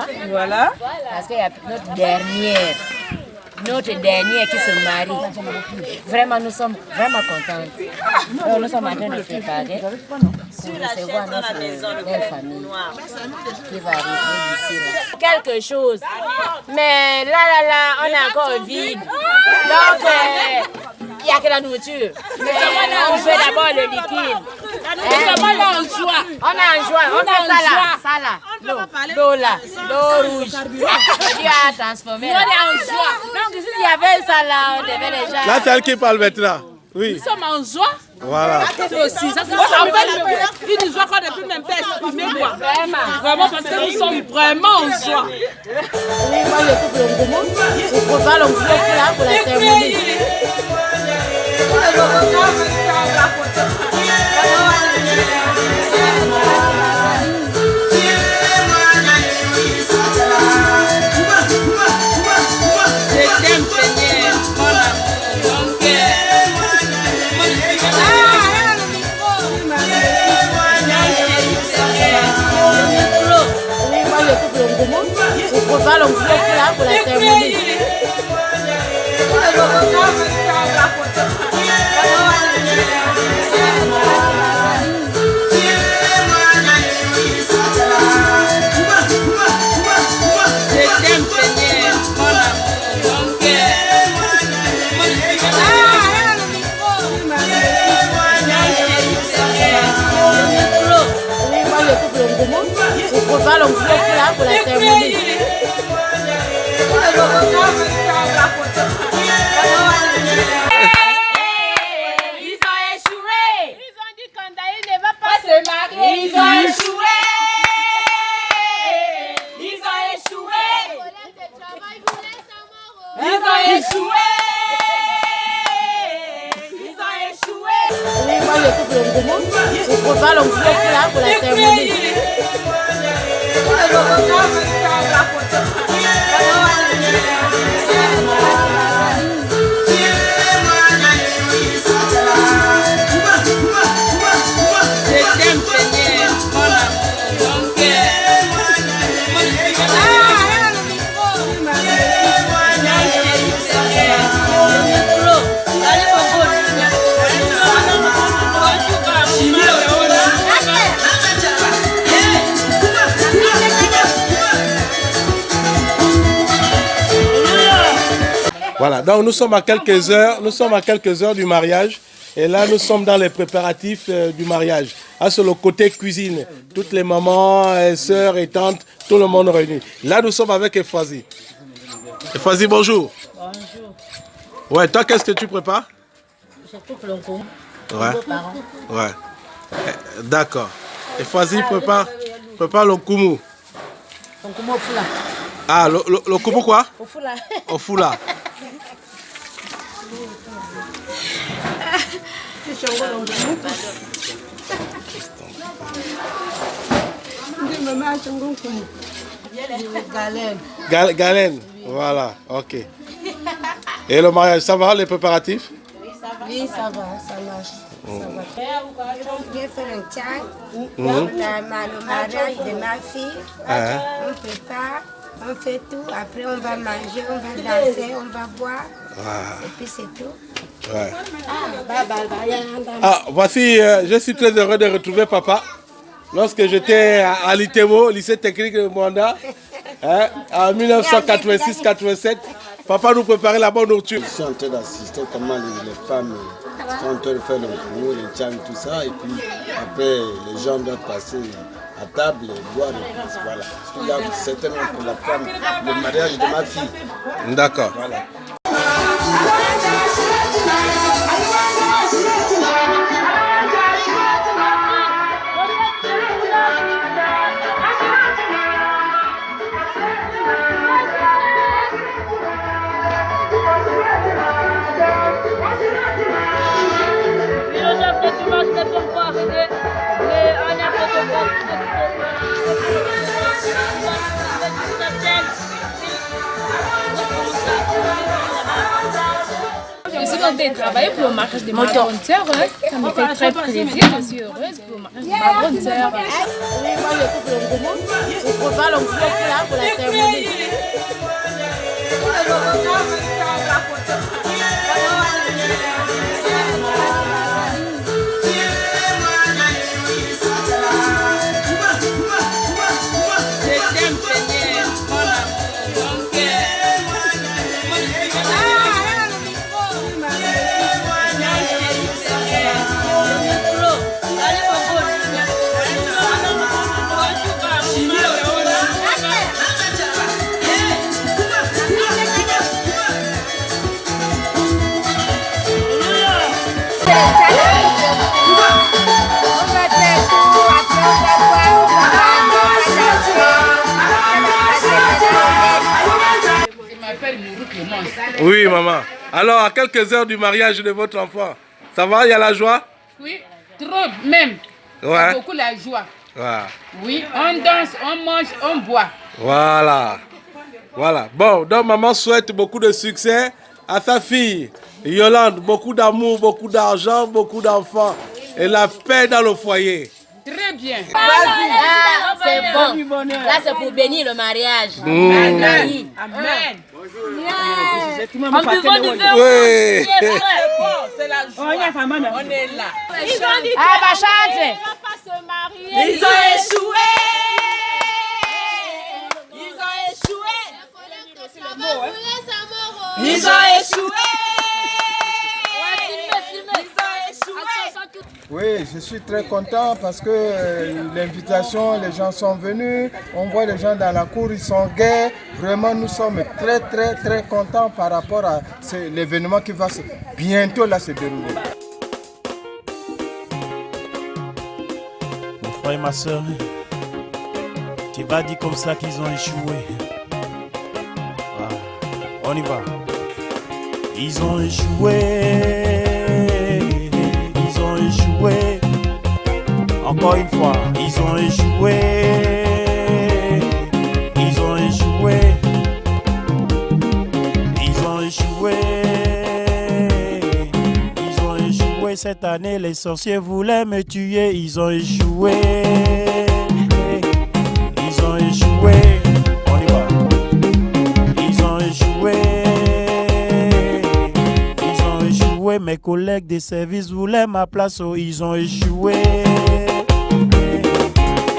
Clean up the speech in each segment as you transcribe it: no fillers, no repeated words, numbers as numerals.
fois. Voilà. Parce qu'il y a notre dernière qui se marie. Vraiment, nous sommes vraiment contents. Nous sommes en train de préparer pour recevoir notre belle famille qui va arriver d'ici là. Quelque chose. Mais là, on est encore vide. Donc, il n'y a que la nourriture. Mais on fait d'abord le liquide. On est en joie. On a ça là. L'eau là. L'eau rouge. Dieu a transformé. On est en joie. Donc, s'il y avait ça là, on devait déjà. Là, c'est elle qui parle maintenant. Oui. Nous sommes en joie. Voilà. Aussi. Ça, en fait, une joie qu'on ne peut même pas exprimer. Vraiment, parce que nous sommes vraiment en joie. Moi, le couple Ngomo, on prépare l'enveloppe là pour la cérémonie. On prépare l'enveloppe là pour la cérémonie. On prépare l'enveloppe là pour la cérémonie. Ils ont échoué. Ils ont dit qu'Andaï ne va pas se marier. Ils ont échoué. Ils ont échoué. Ils ont échoué. Ils ont échoué. Moi, le couple Ngomo, on prépare l'enveloppe là pour la cérémonie. Voilà, donc nous sommes à quelques heures du mariage. Et là, nous sommes dans les préparatifs du mariage. Ah, sur le côté cuisine, toutes les mamans, sœurs et tantes, tout le monde réuni. Là, nous sommes avec Effazi. Effazi, bonjour. Bonjour. Ouais, toi, qu'est-ce que tu prépares? Je coupe le Ngomo. Ouais. Ouais. D'accord. Effazi prépare le kumu. Le Ngomo au foula. Ah, le kumu quoi? Au foula. Au foula. Galène. Voilà, ok. Et le mariage, ça va, les préparatifs? Oui, ça va, ça marche. Je vais faire un tchang. Le mariage de ma fille. On prépare, on fait tout. Après, on va manger, on va danser, on va boire. Et puis c'est tout. Ouais. Ah, voici, je suis très heureux de retrouver papa. Lorsque j'étais à l'ITEMO, lycée technique de Mwanda, en 1986-87, papa nous préparait la bonne nourriture. Je suis en train d'assister comment les femmes sont en train de faire le koumou, le tchang, tout ça. Et puis après, les gens doivent passer à table et boire et plus. Voilà. C'est certainement pour la femme, le mariage de ma fille. D'accord. Voilà. Je suis en train de travailler pour le mariage de ma grande sœur. Ça me fait très plaisir. Je suis heureuse pour ma grande sœur. Oui, moi je coupe le gourmand. Je prépare le gourmand là pour la cérémonie. Oui, maman. Alors, à quelques heures du mariage de votre enfant, ça va, il y a la joie? Oui, trop même. Il y a beaucoup la joie. Ouais. Oui, on danse, on mange, on boit. Voilà. Voilà. Bon, donc maman souhaite beaucoup de succès à sa fille, Yolande. Beaucoup d'amour, beaucoup d'argent, beaucoup d'enfants et la paix dans le foyer. Très bien. Ah, c'est bon. Là, c'est pour bénir le mariage. Amen. Amen. En buvant du vin. Oui. C'est la joie. On est là. Ah, bah chante. Ils ont échoué. Ils ont échoué. Ils ont échoué. Oui, je suis très content parce que l'invitation, les gens sont venus, on voit les gens dans la cour, ils sont gais. Vraiment, nous sommes très contents par rapport à l'événement qui va bientôt là se dérouler. Mon frère et ma soeur, tu vas dire comme ça qu'ils ont échoué. Ah, on y va. Ils ont échoué. Échoué. Encore une fois, ils ont échoué. Ils ont échoué. Ils ont échoué. Ils ont échoué. Cette année, les sorciers voulaient me tuer. Ils ont échoué. Ils ont échoué. On y va. Ils ont échoué. Mes collègues des services voulaient ma place, oh, ils ont échoué.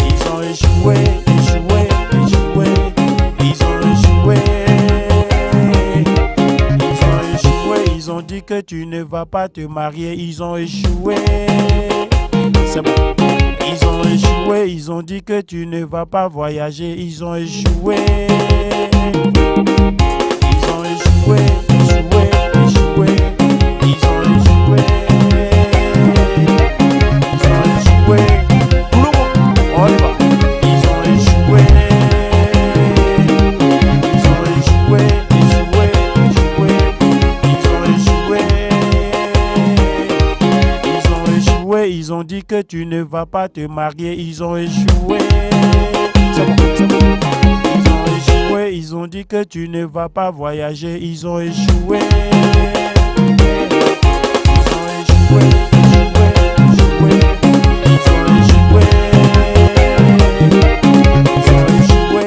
Ils ont échoué, échoué, échoué. Ils ont échoué. Ils ont échoué. Ils ont dit que tu ne vas pas te marier. Ils ont échoué. C'est bon. Ils ont échoué. Ils ont dit que tu ne vas pas voyager. Ils ont échoué. Ils ont échoué, échoué, échoué. Ils ont échoué. Ils ont échoué. Tout le monde, on y va. Ils ont échoué. Ils ont échoué, échoué, échoué. Ils ont échoué. Ils ont échoué. Ils ont dit que tu ne vas pas te marier. Ils ont échoué. C'est bon, c'est bon. Ils ont échoué. Ils ont dit que tu ne vas pas voyager. Ils ont échoué.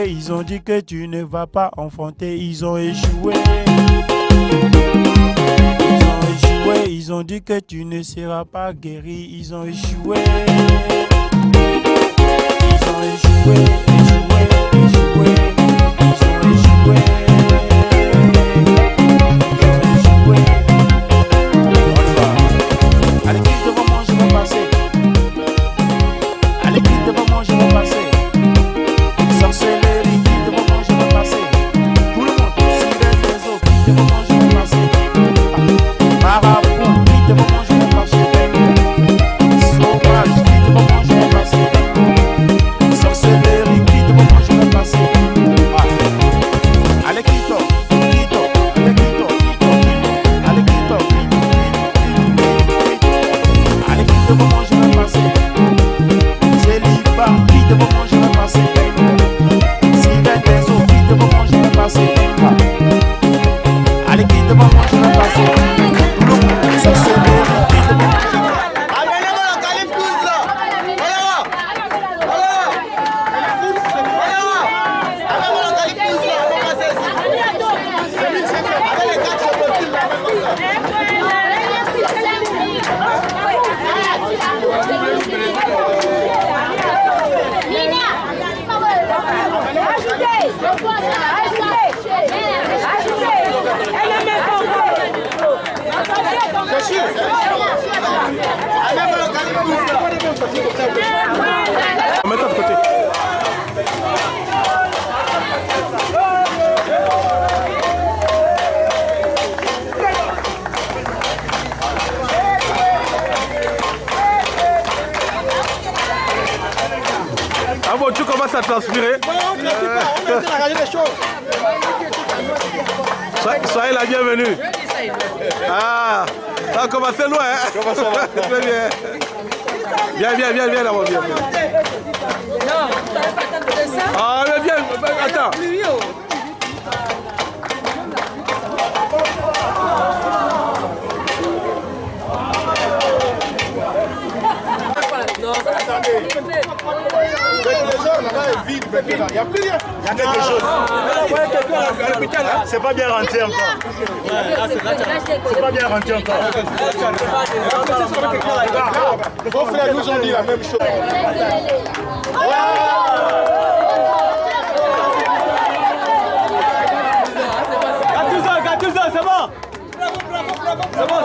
Ils ont dit que tu ne vas pas enfanter, ils ont échoué. Ils ont échoué, ils ont dit que tu ne seras pas guéri, ils ont échoué. Ils ont échoué, échoué, échoué. Ils ont échoué. À l'église devant moi, je vais passer. À l'église devant moi, je vais passer. Sorcellerie, devant moi, je vais passer. Tout le monde, sirène des eaux, devant moi, je vais passer. Marabout, devant moi, je vais passer. Sauvage, devant moi, je vais passer. Ah bon, tu commences à transpirer. Non, on ne transpire pas, on est en train de regarder les choses. Soyez la bienvenue. Ah, ça a commencé loin. Hein? Très bien. Viens là-bas, viens. Ah, mais viens, attends. Non, attendez. Les gens là-bas est vide maintenant. Il n'y a plus rien. Il y a quelque chose. C'est pas bien rentré encore. C'est pas bien rentré encore. Vos frères nous ont dit la même chose. Gattuso, c'est bon. C'est bon.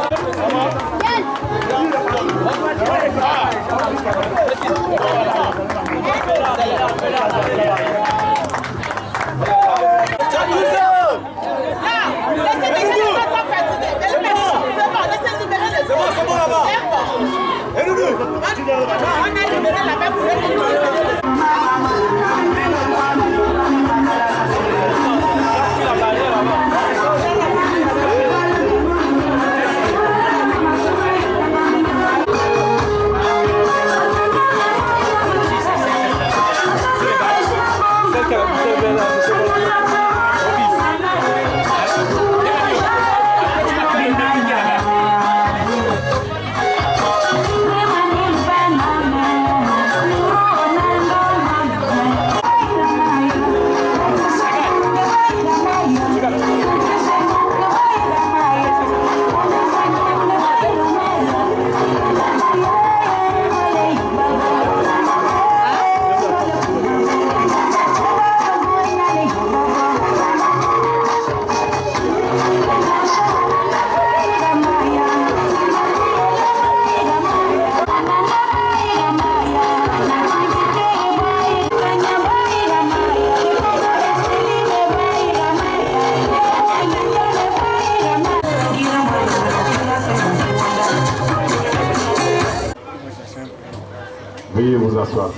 Veuillez vous asseoir.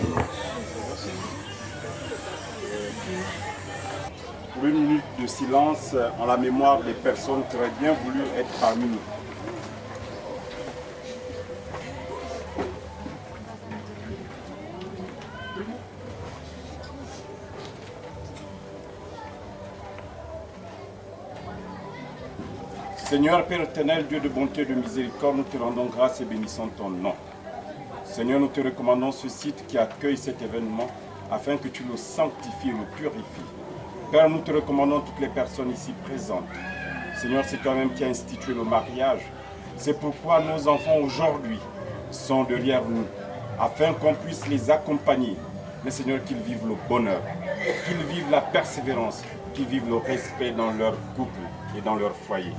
Pour une minute de silence en la mémoire des personnes qui auraient bien voulu être parmi nous. Seigneur Père éternel, Dieu de bonté et de miséricorde, nous te rendons grâce et bénissons ton nom. Seigneur, nous te recommandons ce site qui accueille cet événement afin que tu le sanctifies et le purifies. Père, nous te recommandons toutes les personnes ici présentes. Seigneur, c'est toi-même qui as institué le mariage. C'est pourquoi nos enfants aujourd'hui sont derrière nous, afin qu'on puisse les accompagner. Mais Seigneur, qu'ils vivent le bonheur, qu'ils vivent la persévérance, qu'ils vivent le respect dans leur couple et dans leur foyer.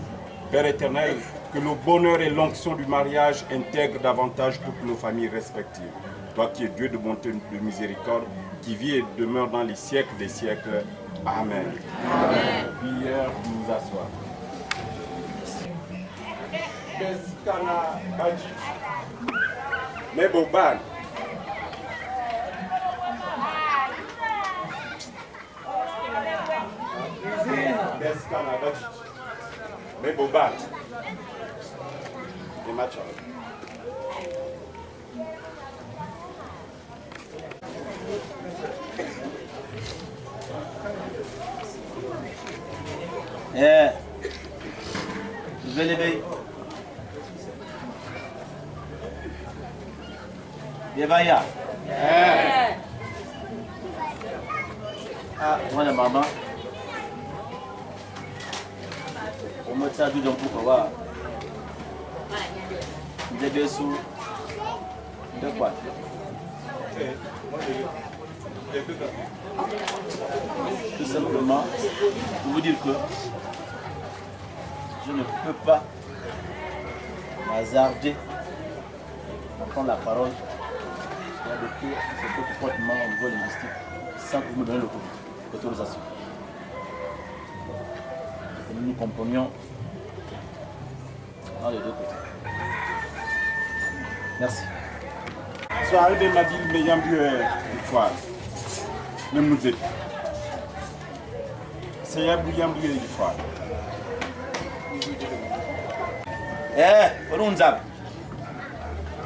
Père éternel, que le bonheur et l'onction du mariage intègrent davantage toutes nos familles respectives. Toi qui es Dieu de bonté et de miséricorde, qui vit et demeure dans les siècles des siècles. Amen. Amen. Prière de nous asseoir. Mais Boban, les matchs. Je vais lever. Yevaya. Ah, moi la maman. On me tient du pour voir. Des dessous. De quoi? Tout simplement pour vous dire que je ne peux pas m'hasarder à prendre la parole et adopter ce comportement au niveau linguistique sans que vous me donniez l'autorisation. Et nous nous comprenions dans les deux côtés. Merci. Soirée de Madil Meyambu du Foire. ne nous aide. C'est Yabouyan du frère. Pour nous ab.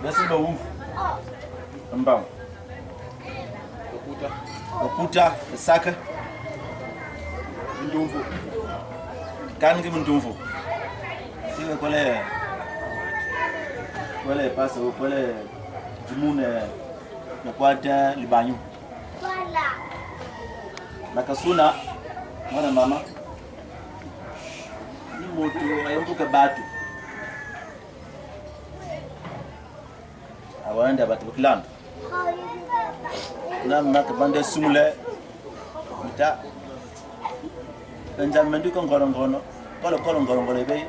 Merci beaucoup. Mbam. Okuta, saka. Ndumvu. Kangi ndumvu. Tiwe kole passe kole jumune na kwata libanyu. Nakasuna mwana mama. Ni moto ayambuka batu. Awanda batu kulamba. Na makabande sumule. Mita. Benjamin du kongorongono. Kolongoro be.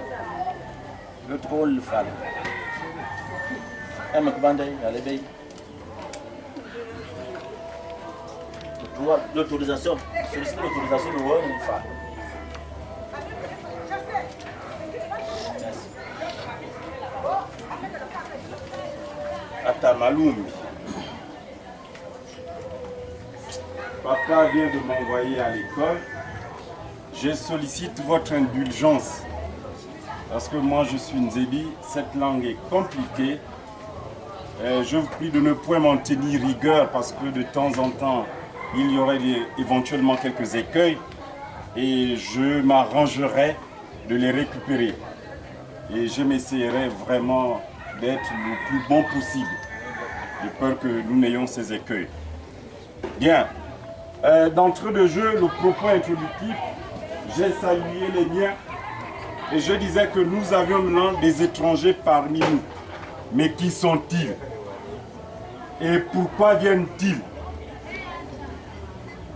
Le troll fal. Et makabande alebe. L'autorisation. C'est l'autorisation de voir une femme. Atamaloum. Papa vient de m'envoyer à l'école. Je sollicite votre indulgence. Parce que moi je suis Nzébi, cette langue est compliquée. Je vous prie de ne point m'en tenir rigueur parce que de temps en temps, il y aurait éventuellement quelques écueils et je m'arrangerai de les récupérer. Et je m'essayerai vraiment d'être le plus bon possible, de peur que nous n'ayons ces écueils. Bien, d'entrée de jeu, le propos introductif, j'ai salué les miens et je disais que nous avions maintenant des étrangers parmi nous. Mais qui sont-ils? Et pourquoi viennent-ils?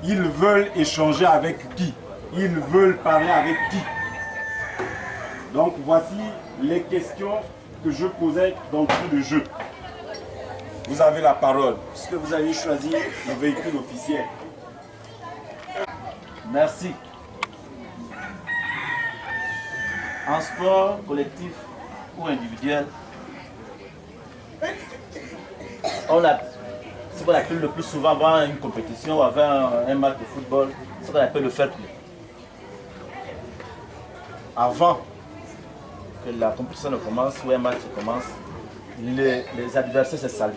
Ils veulent échanger avec qui? Ils veulent parler avec qui? Donc voici les questions que je posais d'entrée de jeu. Vous avez la parole, puisque vous avez choisi le véhicule officiel. Merci. En sport collectif ou individuel, on a ce qu'on appelle le plus souvent avant une compétition ou avant un match de football, ce qu'on appelle le fair play. Avant que la compétition ne commence ou un match commence, les adversaires se saluent.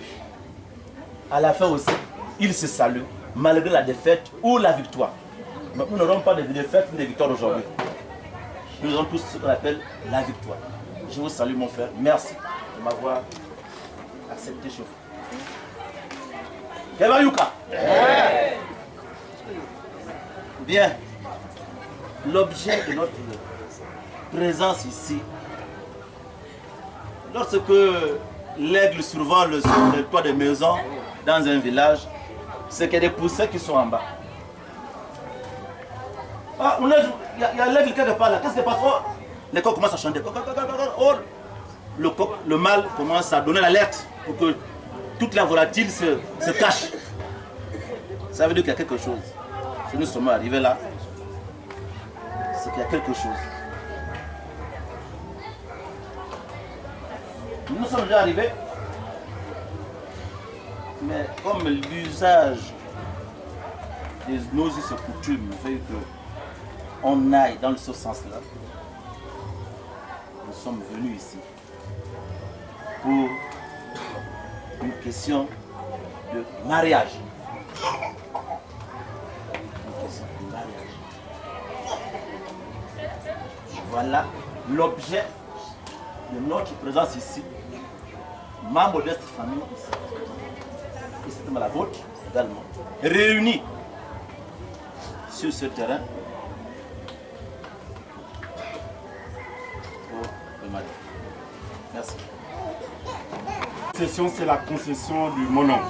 À la fin aussi, ils se saluent malgré la défaite ou la victoire. Mais nous n'aurons pas de défaite ni de victoire aujourd'hui. Nous aurons tous ce qu'on appelle la victoire. Je vous salue mon frère. Merci de m'avoir accepté chez vous. Yuka. Bien. L'objet de notre présence ici, lorsque l'aigle survole le toit des maisons dans un village, c'est qu'il y a des poussins qui sont en bas. Ah, il y a l'aigle quelque part là. Qu'est-ce qui se passe? Oh, les coqs commencent à chanter. Oh, le mâle commence à donner l'alerte pour que toute la volatile se cache. Ça veut dire qu'il y a quelque chose. Si nous sommes arrivés là, c'est qu'il y a quelque chose. Nous sommes déjà arrivés, mais comme l'usage de nos us et coutumes fait qu'on aille dans ce sens-là, nous sommes venus ici pour une question de mariage. Une question de mariage. Voilà l'objet de notre présence ici. Ma modeste famille ici, et c'est la vôtre également, réunis sur ce terrain pour le mariage. Merci. Cette session, c'est la concession du mon oncle,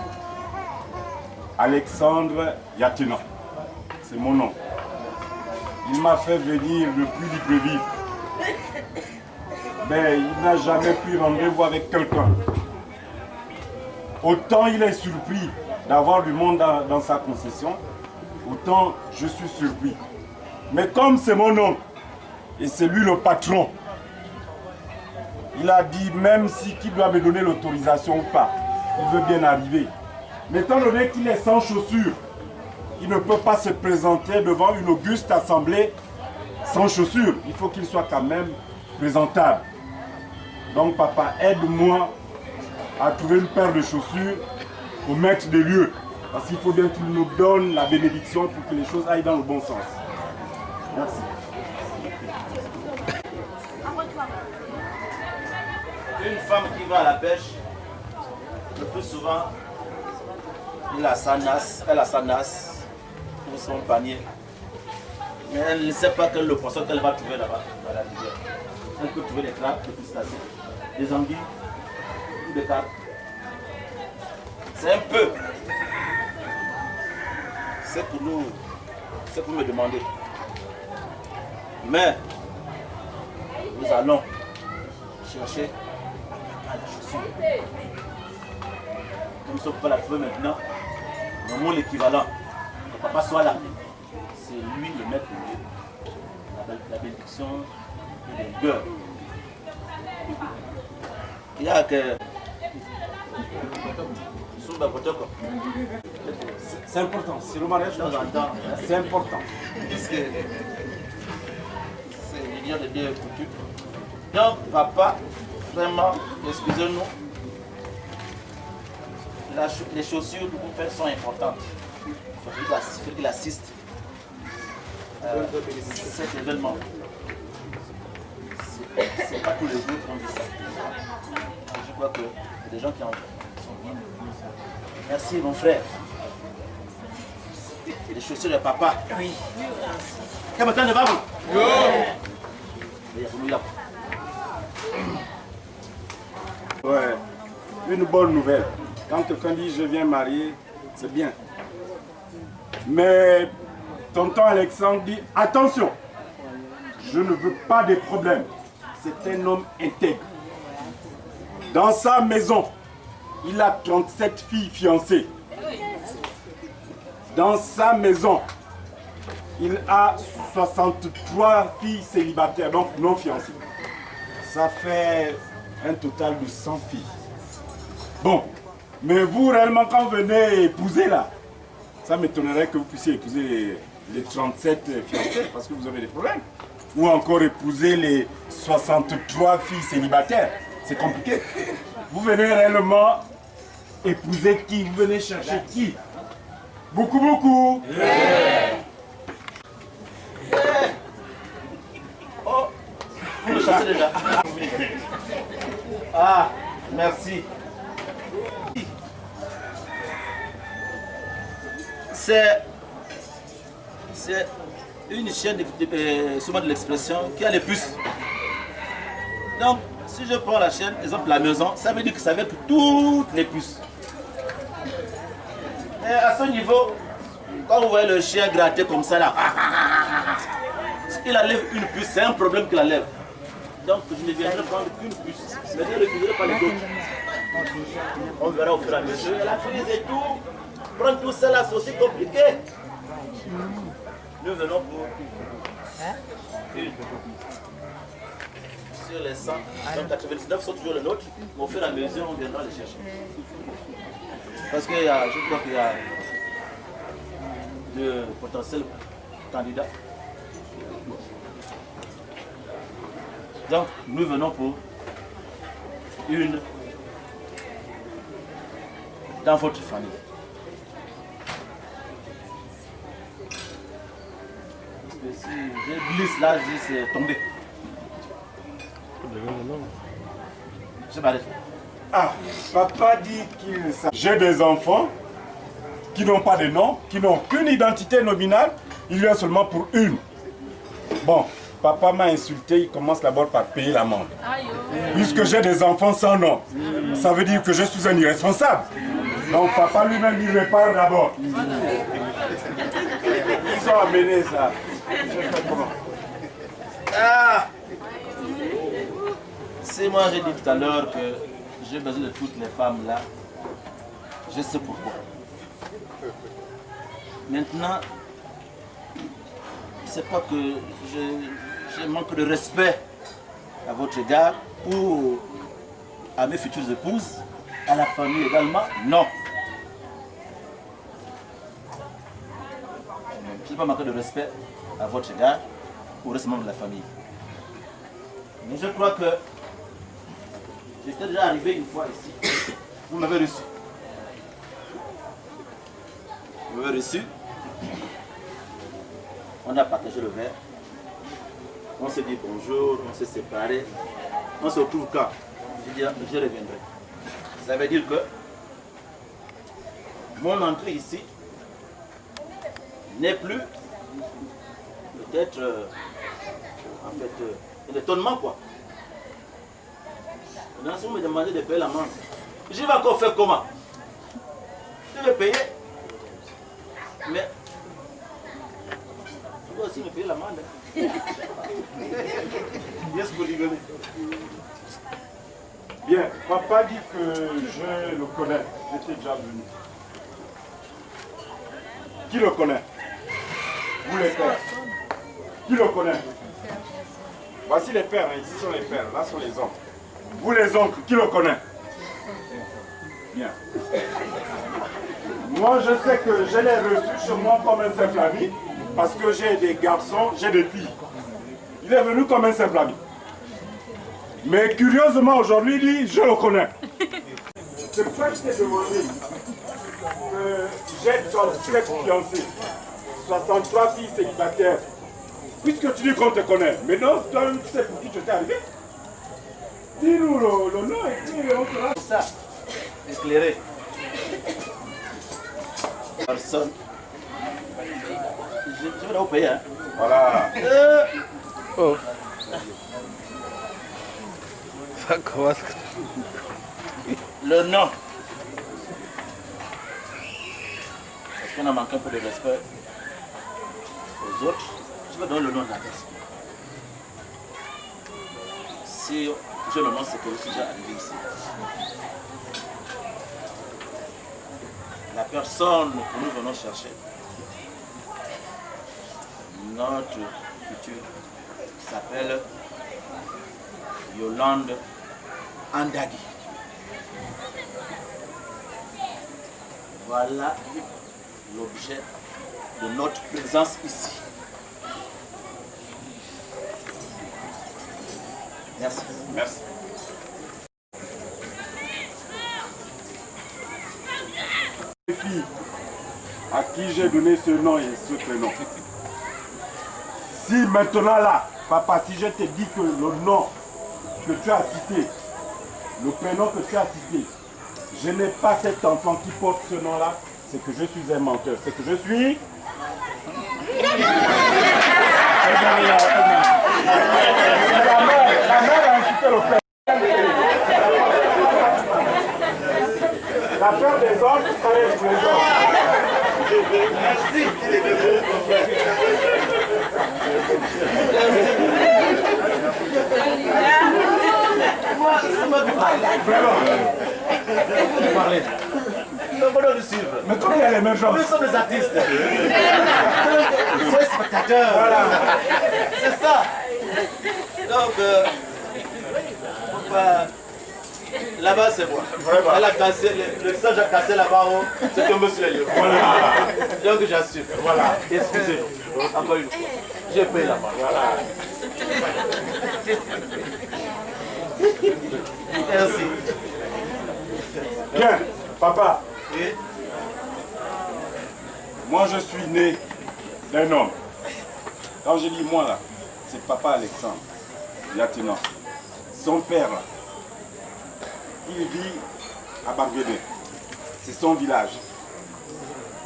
Alexandre Yatina. C'est mon oncle. Il m'a fait venir depuis Libreville. Mais il n'a jamais pris rendez-vous avec quelqu'un. Autant il est surpris d'avoir du monde dans sa concession, autant je suis surpris. Mais comme c'est mon oncle, et c'est lui le patron, il a dit même si qui doit me donner l'autorisation ou pas, il veut bien arriver. Mais étant donné qu'il est sans chaussures, il ne peut pas se présenter devant une auguste assemblée sans chaussures. Il faut qu'il soit quand même présentable. Donc papa, aide-moi à trouver une paire de chaussures au maître des lieux. Parce qu'il faut bien qu'il nous donne la bénédiction pour que les choses aillent dans le bon sens. Merci. Une femme qui va à la pêche, le plus souvent, elle a sa nasse pour son panier. Mais elle ne sait pas quel est le poisson qu'elle va trouver là-bas, dans la rivière. Elle peut trouver des crabes, des crustacés, des anguilles, ou des carpes. C'est un peu c'est pour me demander. Mais nous allons chercher la chaussure. Comme ça, on peut la trouver maintenant. Nommons l'équivalent. Que papa soit là. C'est lui le maître de Dieu. La bénédiction et le beurre. Il y a que. C'est important, c'est le mariage, c'est important. Parce que c'est l'union de Dieu et coutume. Donc, papa, vraiment, excusez-nous, les chaussures de mon père sont importantes. Il faut qu'il assiste à cet événement. C'est pas tous les jours qu'on dit ça. Je crois qu'il y a des gens qui en sont bien. Merci, mon frère. C'est les chaussures de papa. Oui. Quel matin de babou? Ouais, une bonne nouvelle. Quand quelqu'un dit je viens marier, c'est bien. Mais tonton Alexandre dit attention, je ne veux pas de problèmes. C'est un homme intègre. Dans sa maison, il a 37 filles fiancées. Dans sa maison, il a 63 filles célibataires, donc non fiancées. Ça fait un total de 100 filles. Bon, mais vous réellement quand vous venez épouser là, ça m'étonnerait que vous puissiez épouser les 37 fiancées parce que vous avez des problèmes. Ou encore épouser les 63 filles célibataires. C'est compliqué. Vous venez réellement épouser qui? Vous venez chercher qui? Beaucoup, beaucoup. Oh, vous le chassez déjà. Ah, merci. C'est une chaîne souvent de l'expression qui a les puces. Donc, si je prends la chaîne, exemple la maison, ça veut dire que ça veut que toutes les puces. Et à ce niveau, quand vous voyez le chien gratter comme ça là, il enlève une puce, c'est un problème qu'il enlève. Donc je ne viendrai prendre qu'une puce, mais je ne refuserai pas les autres. On verra au fur et à mesure. La prise et tout, prendre tout ça là, c'est aussi compliqué. Nous venons pour une. Sur les 100, donc 99 sont toujours les nôtres, mais au fur et à mesure, on viendra les chercher. Parce que je crois qu'il y a de potentiels candidats. Donc, nous venons pour une dans votre famille. Parce que si je glisse là, c'est tombé. C'est pas. Ah, papa dit qu'il sait. J'ai des enfants qui n'ont pas de nom, qui n'ont qu'une identité nominale. Il vient seulement pour une. Bon, papa m'a insulté, il commence d'abord par payer l'amende. Puisque j'ai des enfants sans nom, ça veut dire que je suis un irresponsable. Donc papa lui-même, il répare d'abord. Ils ont amené ça. Je fais comment? Ah! C'est moi, j'ai dit tout à l'heure que j'ai besoin de toutes les femmes là. Je sais pourquoi. Maintenant, c'est pas que je manque de respect à votre égard ou à mes futures épouses, à la famille également. Non. je n'ai pas manqué de respect à votre égard ou au reste membre de la famille. Mais je crois que j'étais déjà arrivé une fois ici. Vous m'avez reçu. Vous m'avez reçu. On a partagé le verre. On s'est dit bonjour, on s'est séparés. On se retrouve quand? Je dis, je reviendrai. Ça veut dire que mon entrée ici n'est plus peut-être en fait un étonnement quoi. Maintenant, si vous me demandez de payer l'amende, je vais encore faire comment? Je vais payer. Mais je dois aussi me payer l'amende. Yes, pour rigoler. Bien, papa dit que je le connais. J'étais déjà venu. Qui le connaît? Vous les pères. Qui le connaît? Voici les pères, hein. Ici sont les pères, là sont les oncles. Vous les oncles, qui le connaît? Bien. Moi je sais que je l'ai reçu chez moi comme un simple ami, parce que j'ai des garçons, j'ai des filles. Il est venu comme un simple ami. Mais curieusement aujourd'hui, lui, je le connais. C'est pour ça que je t'ai demandé que j'ai ton très fiancé, 63 filles célibataires. Puisque tu dis qu'on te connaît, maintenant toi tu sais pour qui tu t'es arrivé. Dis-nous le nom et puis on sera. Ça, éclairé. Personne. Je vais vous payer. Hein. Voilà. Oh. Le nom. Est-ce qu'on a manqué un peu de respect aux autres? Je vais donner le nom de la personne. Si je le nom, c'est que je suis déjà arrivé ici. La personne que nous venons chercher, notre future, s'appelle Yolande Andagi. Voilà l'objet de notre présence ici. Merci. Merci. Les filles à qui j'ai donné ce nom et ce prénom. Si maintenant là, papa, si je te dis que le nom que tu as cité, le prénom que tu as cité, je n'ai pas cet enfant qui porte ce nom-là, c'est que je suis un menteur. C'est que je suis... La mère a incité le père. L'affaire des hommes, ça reste les hommes. Merci. Parler. Nous venons de suivre. Mais comme il y a les mêmes gens. Nous sommes des artistes. Nous sommes spectateurs. Voilà. C'est ça. Donc, là-bas c'est moi. Vraiment. Elle a cassé, le singe a cassé là-bas haut, c'est tombé sur les lieux. Voilà. Donc j'assume. Voilà. Excusez-nous. Encore une fois. J'ai payé là-bas. Voilà. Merci. Bien, papa. Oui. Moi je suis né d'un homme. Quand je dis moi là, c'est papa Alexandre Yatena. Son père là, il vit à Barguédé. C'est son village.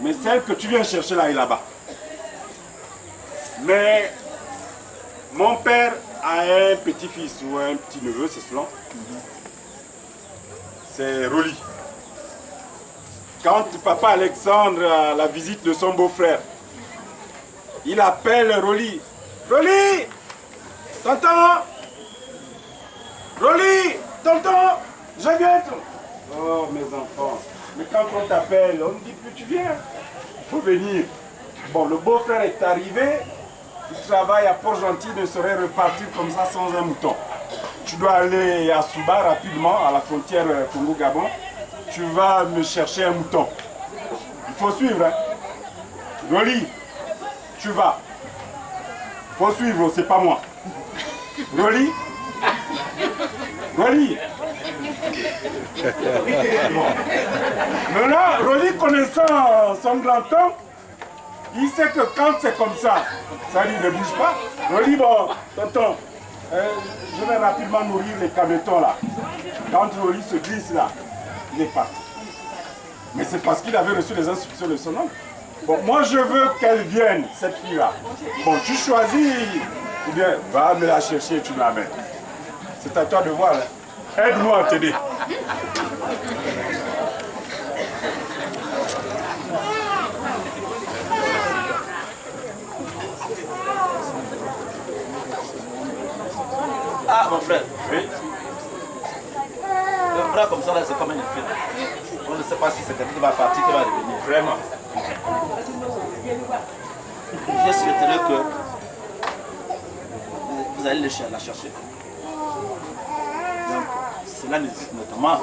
Mais celle que tu viens chercher là est là-bas. Mais mon père a un petit-fils ou un petit-neveu, c'est cela. C'est Rolly. Quand papa Alexandre a la visite de son beau-frère, il appelle Rolly. Rolly! Tonton! Rolly! Tonton! Je viens! Oh mes enfants, mais quand on t'appelle, on ne dit plus tu viens. Il faut venir. Bon, le beau-frère est arrivé, il travaille à Port-Gentil, ne saurait repartir comme ça sans un mouton. Tu dois aller à Souba rapidement, à la frontière Congo-Gabon. Tu vas me chercher un mouton. Il faut suivre, hein. Rolly, tu vas. Faut suivre, c'est pas moi. Rolly. Rolly. Maintenant, Rolly connaissant son grand temps, il sait que quand c'est comme ça, ça lui ne bouge pas. Rolly, bon, tonton, je vais rapidement nourrir les canetons là. Quand Rolly se glisse là, il est parti. Mais c'est parce qu'il avait reçu les instructions de son homme. Bon, moi je veux qu'elle vienne, cette fille-là. Bon, tu choisis, ou bien va me la chercher et tu me l'amènes. C'est à toi de voir. Aide-moi à t'aider. Ah, mon frère. Oui. Le bras comme ça, là, c'est comme un effet. On ne sait pas si c'est quelqu'un qui va partir, qui va revenir. Vraiment. Je souhaiterais que vous allez la chercher. Donc, cela nécessite notamment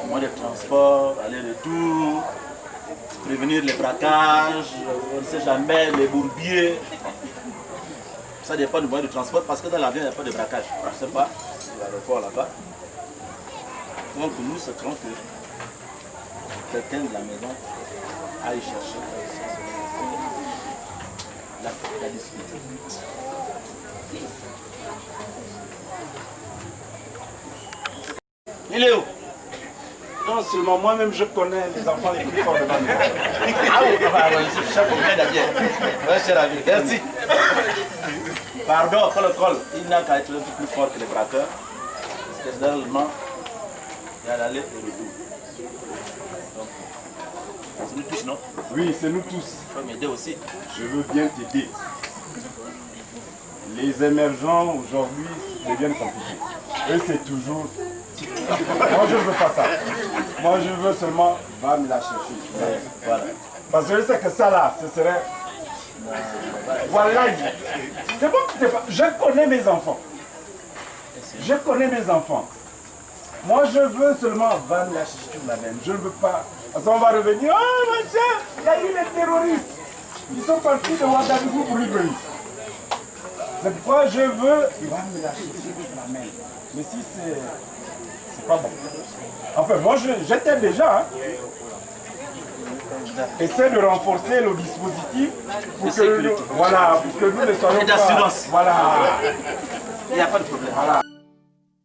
moins de transport, aller-retour, prévenir les braquages, on ne sait jamais, les bourbiers. Ça dépend du moyen de transport parce que dans l'avion, il n'y a pas de braquage. Je ne sais pas, l'aéroport là-bas. Donc nous, c'est que quelqu'un de la maison aille chercher la discussion. Il est où? Non seulement moi-même je connais les enfants les plus forts de ma maison. Ah oui, je suis bien d'habiller. Merci. Pardon, col. Il n'a qu'à être un peu plus fort que les braqueurs. Parce que généralement, il y a l'aller et le retour. Donc, c'est nous tous, non? Oui, c'est nous tous. Il faut m'aider aussi. Je veux bien t'aider. Les émergents aujourd'hui deviennent compliqués. Eux, c'est toujours... Moi, je ne veux pas ça. Moi, je veux seulement... Va me la chercher. Voilà. Parce que je sais que ça, là, ce serait... Voilà. C'est bon, je connais mes enfants. Je connais mes enfants. Moi, je veux seulement... Va me la chercher, tu me l'amènes. Je ne veux pas... Parce qu'on va revenir. Oh, mon cher, il y a eu les terroristes. Ils sont partis de Ouagadougou pour Libreville. C'est pourquoi je veux... Il va me la chercher, tu me l'amènes. Mais si c'est pas bon. Enfin, moi, j'étais déjà. Hein. Essaie de renforcer le dispositif pour que nous, voilà, pour que nous ne soyons pas... d'assurance. Voilà. Il n'y a pas de problème. Voilà.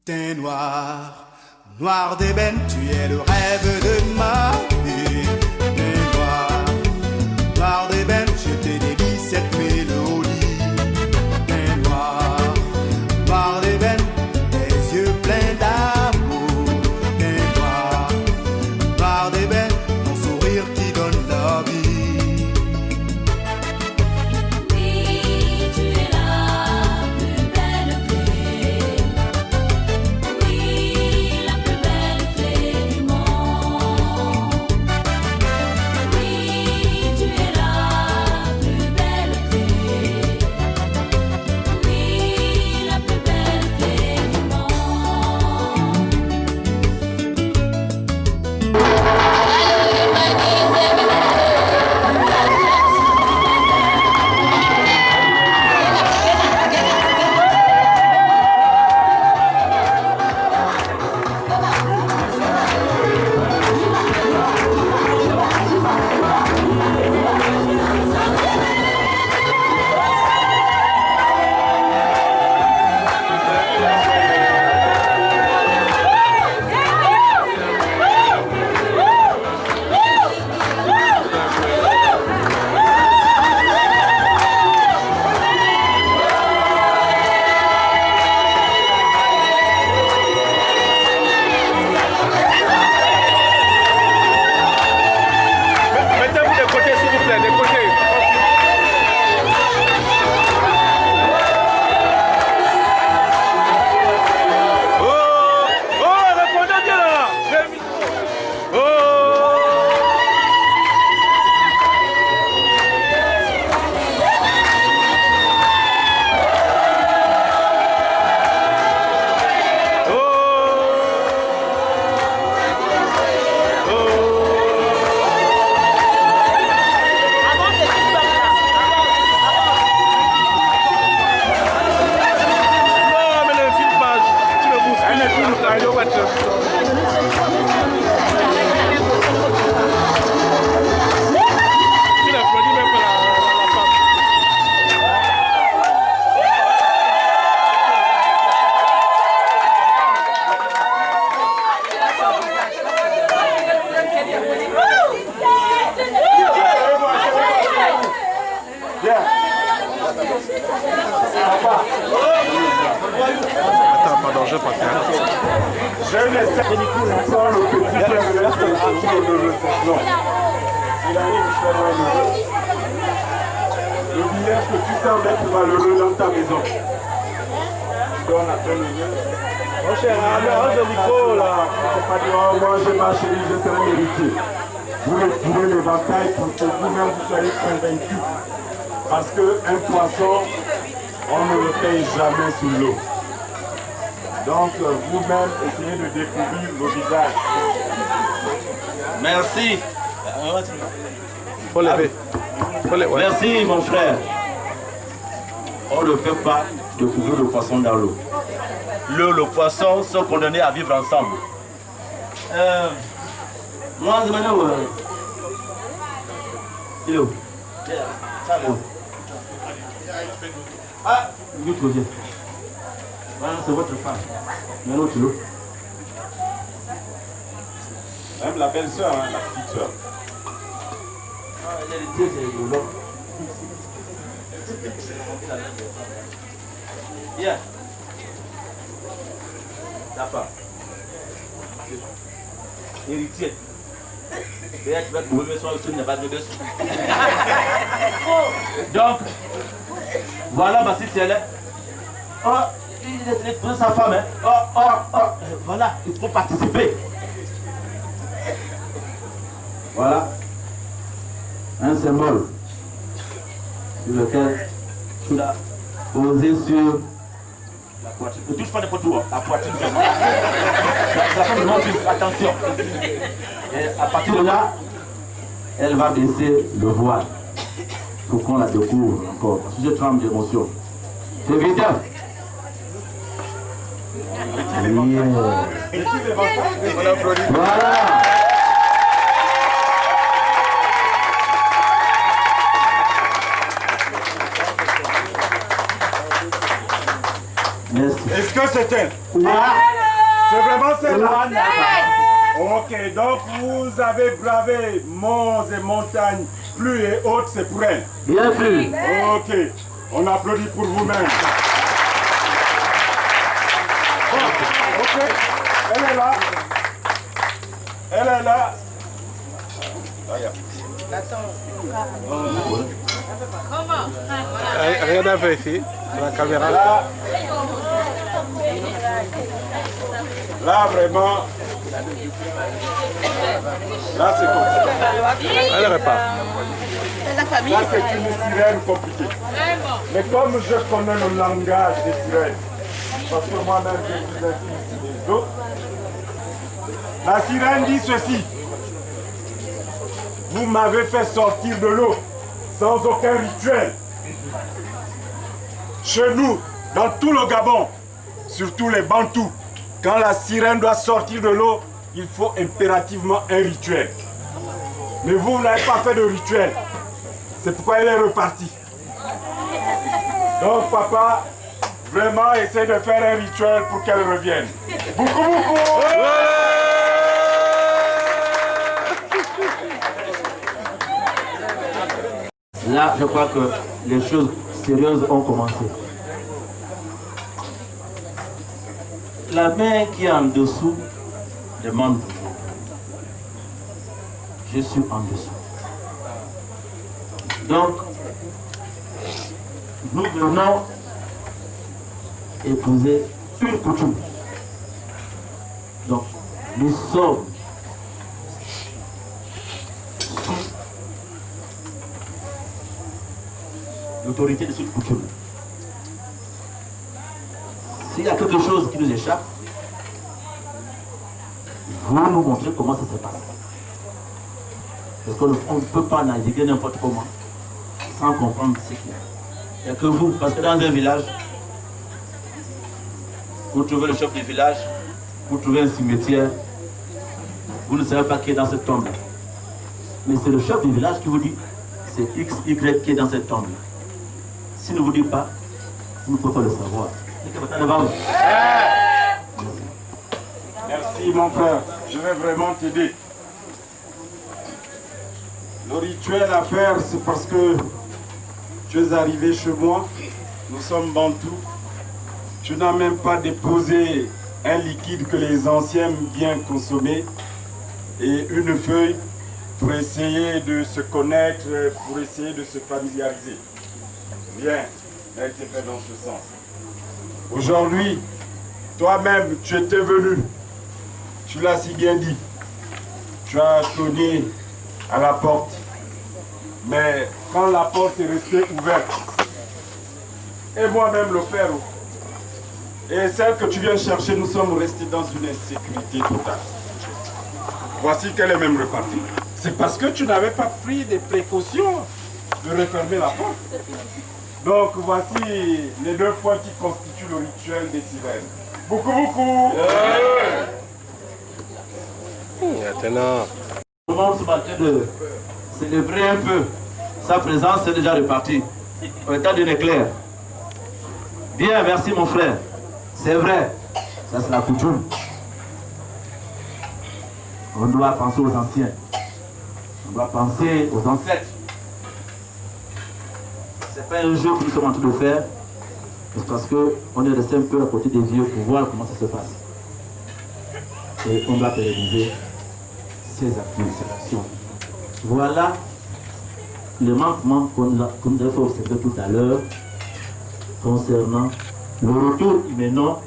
T'es noir, noir d'ébène, tu es le rêve de ma vie. T'es noir, noir d'ébène, je t'ai dédié cette mélodie. T'es noir, noir d'ébène, tes yeux pleins d'amour. T'es noir, noir d'ébène, ton sourire qui donne la vie. Oui, tu es la plus belle fée. Oui, la plus belle fée du monde. Alors je passe. Je laisse le petit frère de non. Il arrive, il fait malheureux. Le village que tu sens d'être malheureux dans ta maison. Tu donnes à ton heureux. Mon cher, arrête le micro là. C'est pas dire, oh, moi j'ai ma chérie, je serai héritier. Vous retirez l'éventail pour que vous-même vous soyez convaincus. Parce qu'un poisson, on ne le paye jamais sur l'eau. Donc vous-même, essayez de découvrir vos visages. Merci. Faut lever. Merci mon frère. On ne peut pas découvrir le poisson dans l'eau. L'eau, le poisson sont condamnés à vivre ensemble. Moi, je me dis, ah, c'est votre femme. Même la belle-sœur, hein, la petite sœur. Bien. Ta femme. Héritier. Tu vas trouver mes soins, tu n'as pas de dessus. Donc, voilà ma si elle est. Oh, il est sa femme. Hein. Oh. Voilà, il faut participer. Voilà. Un symbole sur lequel tu l'as posé sur la poitrine. Ne touche pas n'importe où, la poitrine. La femme de mon fils, attention. Et à partir de là, elle va baisser le voile pour qu'on la découvre encore. Parce que je tremble d'émotion. C'est vite. Voilà. Est-ce que c'est elle? Oui. C'est vraiment celle-là? Ok, donc vous avez bravé monts et montagnes, pluies et hautes, c'est pour elle? Bien sûr. Ok, on applaudit pour vous-même. Ok, elle est là. Elle est là. Regarde un peu ici, la caméra. Là vraiment, là c'est compliqué. Elle repart. Ça c'est une sirène compliquée. Mais comme je connais le langage des sirènes, parce que moi-même je suis un fils des autres, la sirène dit ceci: vous m'avez fait sortir de l'eau sans aucun rituel. Chez nous, dans tout le Gabon, surtout les Bantous, quand la sirène doit sortir de l'eau, il faut impérativement un rituel. Mais vous n'avez pas fait de rituel. C'est pourquoi elle est repartie. Donc papa, vraiment essaie de faire un rituel pour qu'elle revienne. Beaucoup. Là, je crois que les choses sérieuses ont commencé. La main qui est en dessous demande. Je suis en dessous. Donc, nous venons épouser une coutume. Donc, nous sommes sous l'autorité de cette coutume. S'il y a quelque chose qui nous échappe, vous nous montrez comment ça se passe. Parce qu'on ne peut pas naviguer n'importe comment sans comprendre ce qu'il y a. Il n'y a que vous, parce que dans un village, vous trouvez le chef du village, vous trouvez un cimetière, vous ne savez pas qui est dans cette tombe. Mais c'est le chef du village qui vous dit, c'est X, Y qui est dans cette tombe. S'il ne vous dit pas, vous ne pouvez pas le savoir. Merci mon frère, je vais vraiment t'aider. Le rituel à faire, c'est parce que tu es arrivé chez moi, nous sommes Bantous, Tu n'as même pas déposé un liquide que les anciens bien consommaient et une feuille pour essayer de se connaître, pour essayer de se familiariser. Bien, elle été fait dans ce sens. Aujourd'hui, toi-même, tu étais venu, tu l'as si bien dit, tu as cogné à la porte, mais quand la porte est restée ouverte, et moi-même le père, et celle que tu viens chercher, nous sommes restés dans une insécurité totale. Voici qu'elle est même repartie. C'est parce que tu n'avais pas pris des précautions de refermer la porte. Donc voici les 2 points qui constituent le rituel des sirènes. Beaucoup. Maintenant. Nous sommes ce matin de célébrer un peu. Sa présence est déjà repartie. Au état d'un éclair. Bien, merci mon frère. C'est vrai, ça c'est la coutume. On doit penser aux anciens. On doit penser aux ancêtres. C'est pas un jeu que nous sommes en train de faire. C'est parce qu'on est resté un peu à côté des vieux pour voir comment ça se passe. Et on doit pérenniser ces actions. Voilà le manquement qu'on nous a fait observer tout à l'heure concernant le retour imminent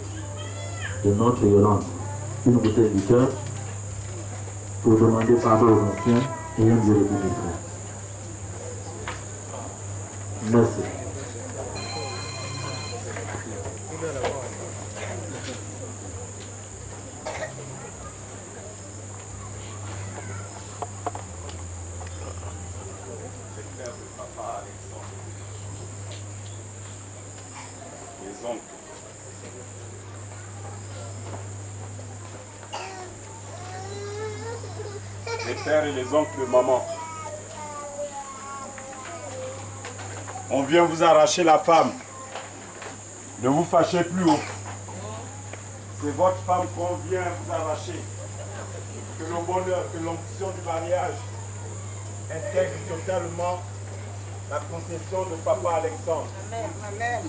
de notre Yolande. Une bouteille du cœur pour demander pardon aux anciens et un Dieu de mes frères. Merci. Les oncles. Les pères et les oncles de maman. On vient vous arracher la femme. Ne vous fâchez plus haut. C'est votre femme qu'on vient vous arracher. Que le bonheur, que l'onction du mariage intègre totalement la concession de papa Alexandre. Amen.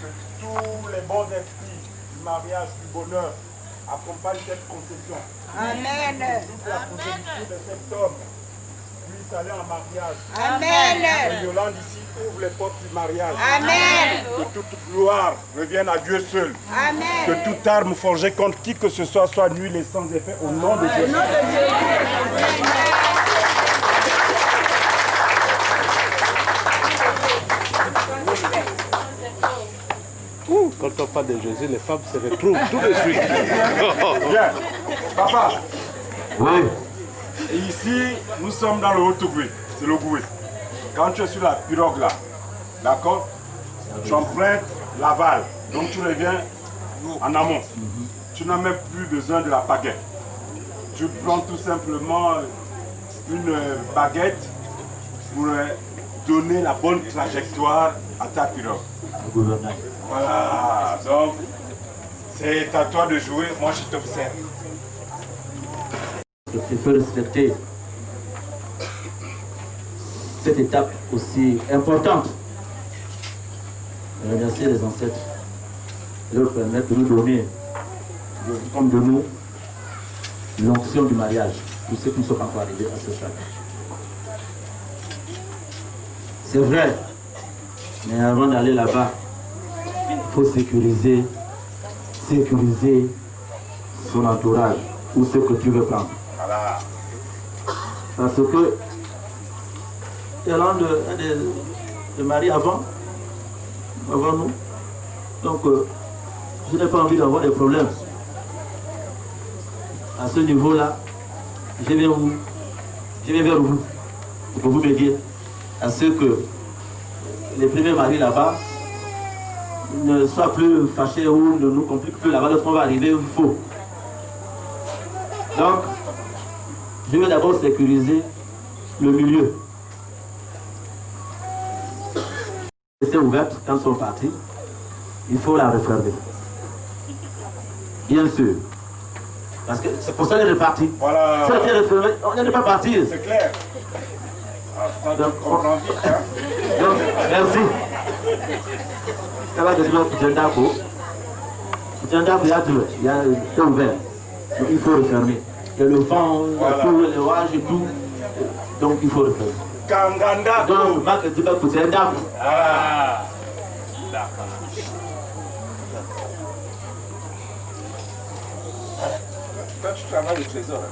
Que tous les bons esprits du mariage, du bonheur, accompagnent cette concession. Amen. Toute la progéniture de cet homme puisse aller en mariage. Amen. Que Yolande ici ouvre les portes du mariage. Amen. Que toute gloire revienne à Dieu seul. Amen. Que toute arme forgée contre qui que ce soit nulle et sans effet au nom de Jésus. Quand on parle de Jésus, les femmes se retrouvent tout de suite. Bien. Papa. Oui. Et ici, nous sommes dans le Haut-Tougoué. C'est le Goué. Quand tu es sur la pirogue là, d'accord, tu empruntes l'aval. Donc tu reviens en amont. Tu n'as même plus besoin de la baguette. Tu prends tout simplement une baguette pour donner la bonne trajectoire à ta pirogue. Voilà, donc c'est à toi de jouer, moi je t'observe. Il faut respecter cette étape aussi importante. Remercier les ancêtres et leur permettre de nous donner, comme de nous, l'onction du mariage. Tous ceux qui ne sont pas encore arrivés à ce stade. C'est vrai, mais avant d'aller là-bas, il faut sécuriser son entourage ou ce que tu veux prendre. Voilà. Parce que Yolande de mari avant nous. Donc je n'ai pas envie d'avoir des problèmes. À ce niveau-là, je viens vers vous pour que vous m'aidiez à ce que les premiers maris là-bas ne soient plus fâchés ou ne nous compliquent plus là-bas lorsqu'on va arriver où il faut. Donc, je vais d'abord sécuriser le milieu. C'est ouverte quand ils sont partis. Il faut la refermer. Bien sûr. Parce que c'est pour ça qu'elle est partie. Voilà. Si elle était refermée, on n'est pas parti. C'est clair. Donc, merci. Ça va devenir un Il y a c'est ouvert. Donc il faut refermer. Et le vent, tout le orage et tout. Donc il faut refermer. Kanganda. Donc, Marc dit que c'est un dame. Ah, d'accord. Toi, tu travailles le trésor.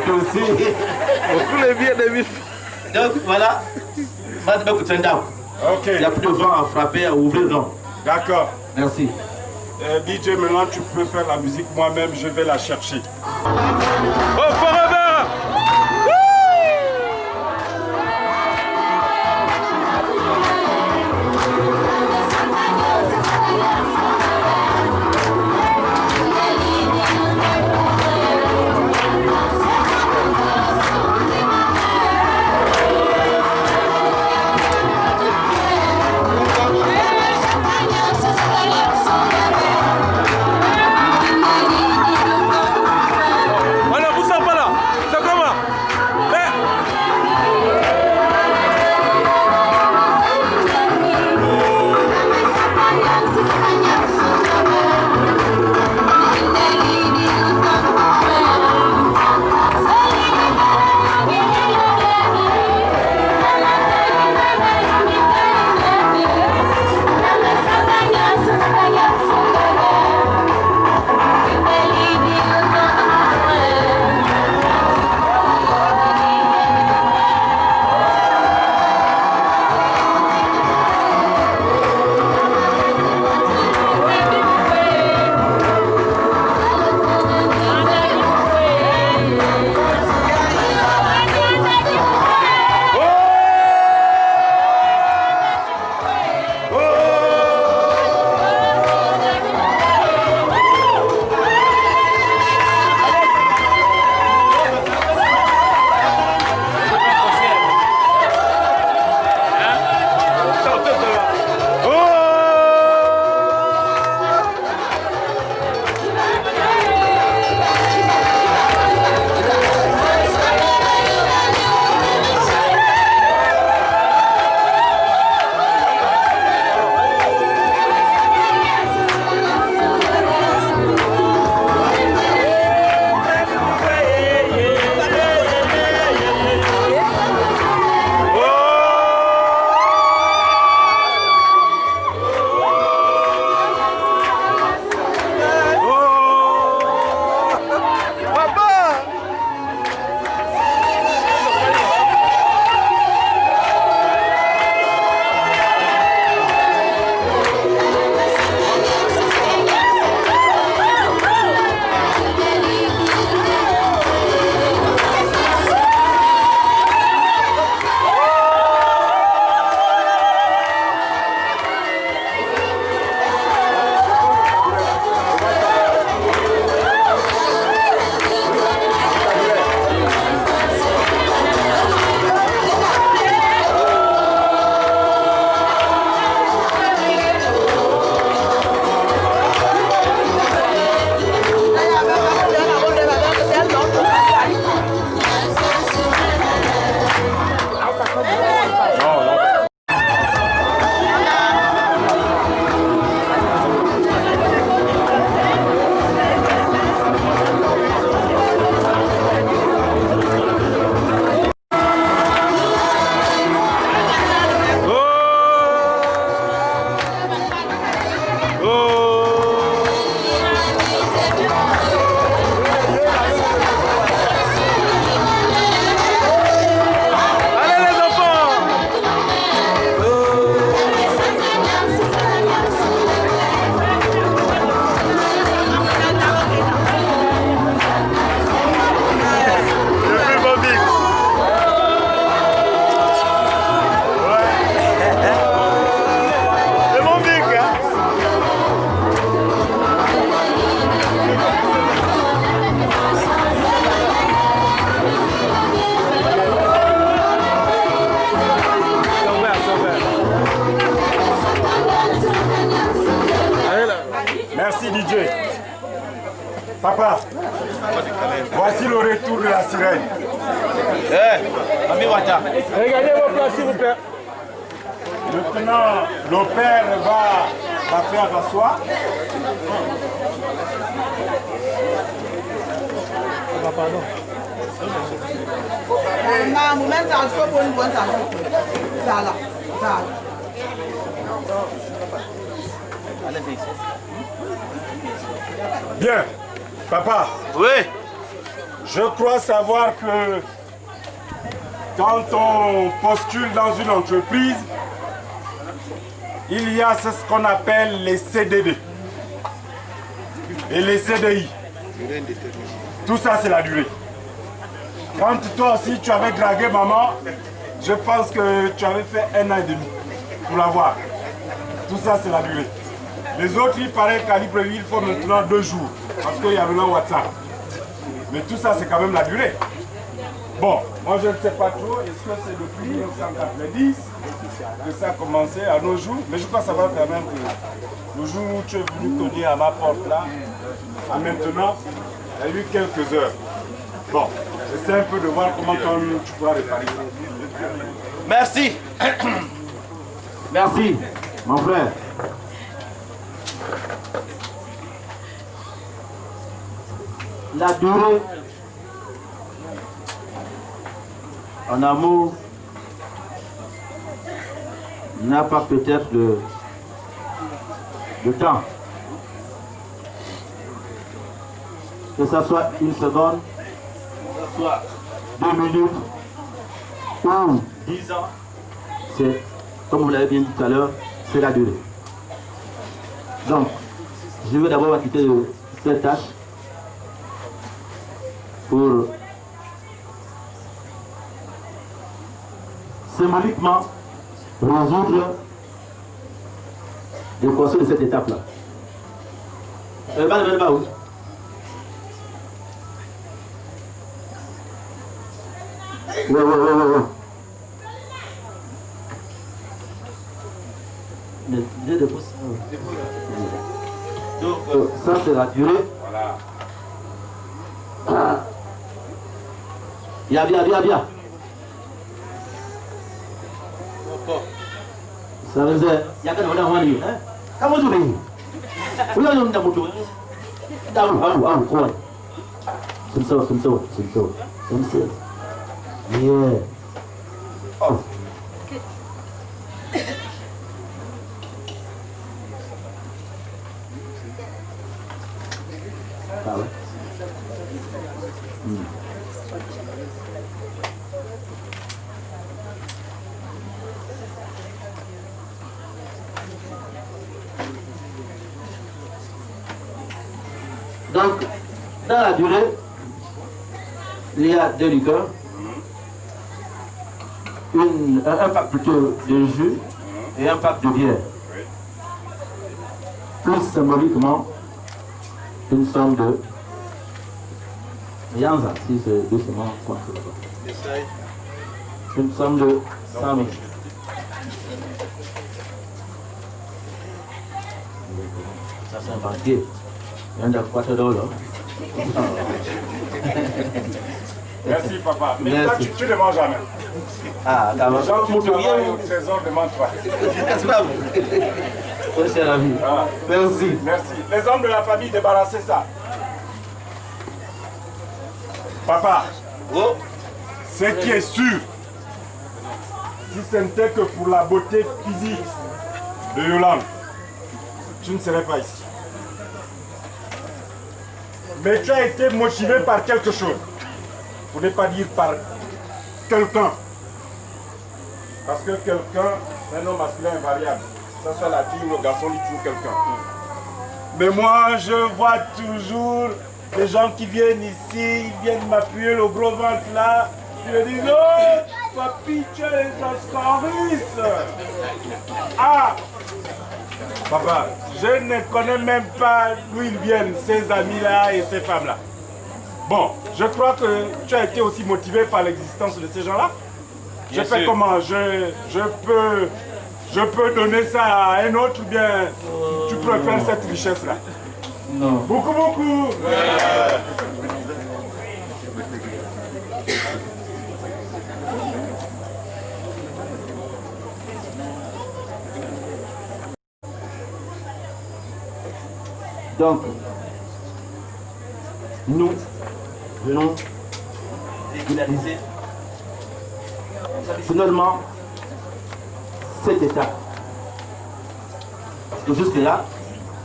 Toi aussi. Beaucoup les biens de vie. Donc voilà. Marc dit que c'est un dame. Ok. Il n'y a plus de vent à frapper, à ouvrir, non. D'accord. Merci. DJ, maintenant tu peux faire la musique moi-même, je vais la chercher. Oh, forever! Papa, voici le retour de la sirène. Regardez vos places, s'il vous plaît. Maintenant, le père va va faire asseoir. Pardon. Bien, papa. Oui. Je crois savoir que quand on postule dans une entreprise, il y a ce qu'on appelle les CDD et les CDI. Tout ça, c'est la durée. Quand toi aussi, tu avais dragué maman, je pense que tu avais fait 1 an et demi pour l'avoir. Tout ça, c'est la durée. Les autres, il paraît qu'à Libreville, il faut maintenant 2 jours, parce qu'il y avait le WhatsApp. Mais tout ça, c'est quand même la durée. Bon, moi je ne sais pas trop, est-ce que c'est depuis 1990 que ça a commencé à nos jours, mais je crois savoir quand même que le jour où tu es venu cogner à ma porte là, à maintenant, il y a eu quelques heures. Bon, j'essaie un peu de voir comment tu pourras réparer ça. Merci. Merci, mon frère. La durée en amour n'a pas peut-être de temps. Que ce soit 1 seconde, que ce soit 2 minutes ou 10 ans, c'est, comme vous l'avez bien dit tout à l'heure, c'est la durée. Donc, je veux d'abord quitter cette tâche pour symboliquement résoudre le conseil de cette étape-là. Pas où? Ouais. Donc, ça c'est la durée. Voilà. Viens. Ça veut dire, il y a quelqu'un qui va venir. Comment tu veux? Oui, on a beaucoup. Yeah. Oh. Ah ouais. Donc, dans la durée, il y a 2 liqueurs, un pack plutôt de jus et un pack de bière. Plus symboliquement, une somme de Yanza, si c'est doucement compté là-bas. Une somme de 100 000. Ça c'est un banquier. Il y a un $4. Merci papa. Mais Merci. toi, tu ne manges jamais. Ah, d'accord. Les gens qui travaillent au trésor ne mangent pas. C'est pas vous. C'est la vie. Ah. Merci. Merci. Les hommes de la famille, débarrassez ça. Papa, ce qui est sûr, si ce n'était que pour la beauté physique de Yolande, tu ne serais pas ici. Mais tu as été motivé par quelque chose, pour ne pas dire par quelqu'un. Parce que quelqu'un, c'est un homme masculin invariable. Que ce soit la fille ou le garçon, il trouve quelqu'un. Mais moi, je vois toujours les gens qui viennent ici, ils viennent m'appuyer le gros ventre là. Je me dis, oh, papi, tu es les Oscaris. Ah, papa, je ne connais même pas d'où ils viennent, ces amis-là et ces femmes-là. Bon, je crois que tu as été aussi motivé par l'existence de ces gens-là. Je fais comment? Je peux donner ça à un autre ou bien tu préfères cette richesse-là? Non. Beaucoup, beaucoup. Donc, nous venons régulariser finalement cet état. Parce que jusque-là,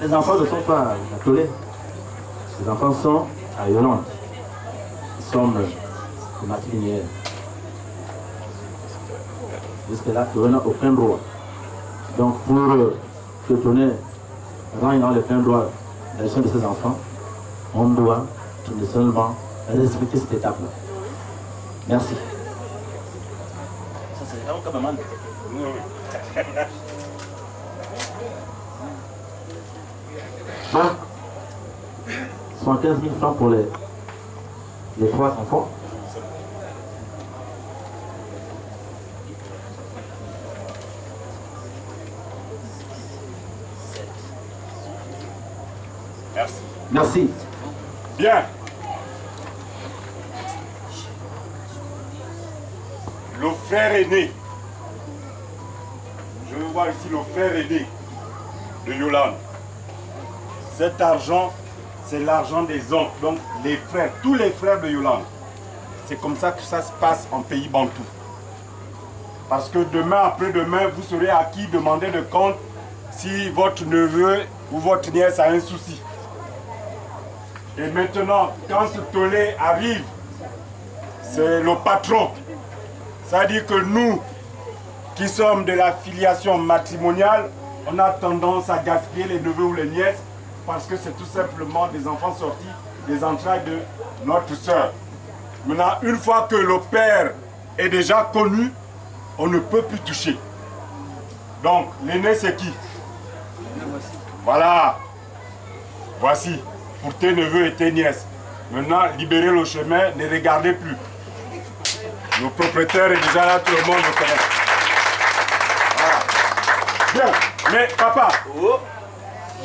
les enfants ne sont pas appelés. Les enfants sont à Yolande. Ils sont de matinière. Jusque-là, tu n'as aucun droit. Donc, pour te donner rendre le plein droit à l'élection de ces enfants, on doit tout seulement respecter cette étape-là. Merci. Ça, c'est vraiment comme un mal. 75 000 francs pour les 3 enfants. Merci. Merci. Bien. Le frère aîné. Je veux voir ici le frère aîné de Yolande. Cet argent, c'est l'argent des oncles, donc les frères, tous les frères de Yolande. C'est comme ça que ça se passe en pays bantou. Parce que demain, après-demain, vous serez à qui demander de compte si votre neveu ou votre nièce a un souci. Et maintenant, quand ce tollé arrive, c'est le patron. Ça veut dire que nous, qui sommes de la filiation matrimoniale, on a tendance à gaspiller les neveux ou les nièces parce que c'est tout simplement des enfants sortis des entrailles de notre soeur. Maintenant, une fois que le père est déjà connu, on ne peut plus toucher. Donc, l'aîné, c'est qui? Voilà. Voici, pour tes neveux et tes nièces. Maintenant, libérez le chemin, ne regardez plus. Le propriétaire est déjà là, tout le monde le connaît. Voilà. Bien, mais papa,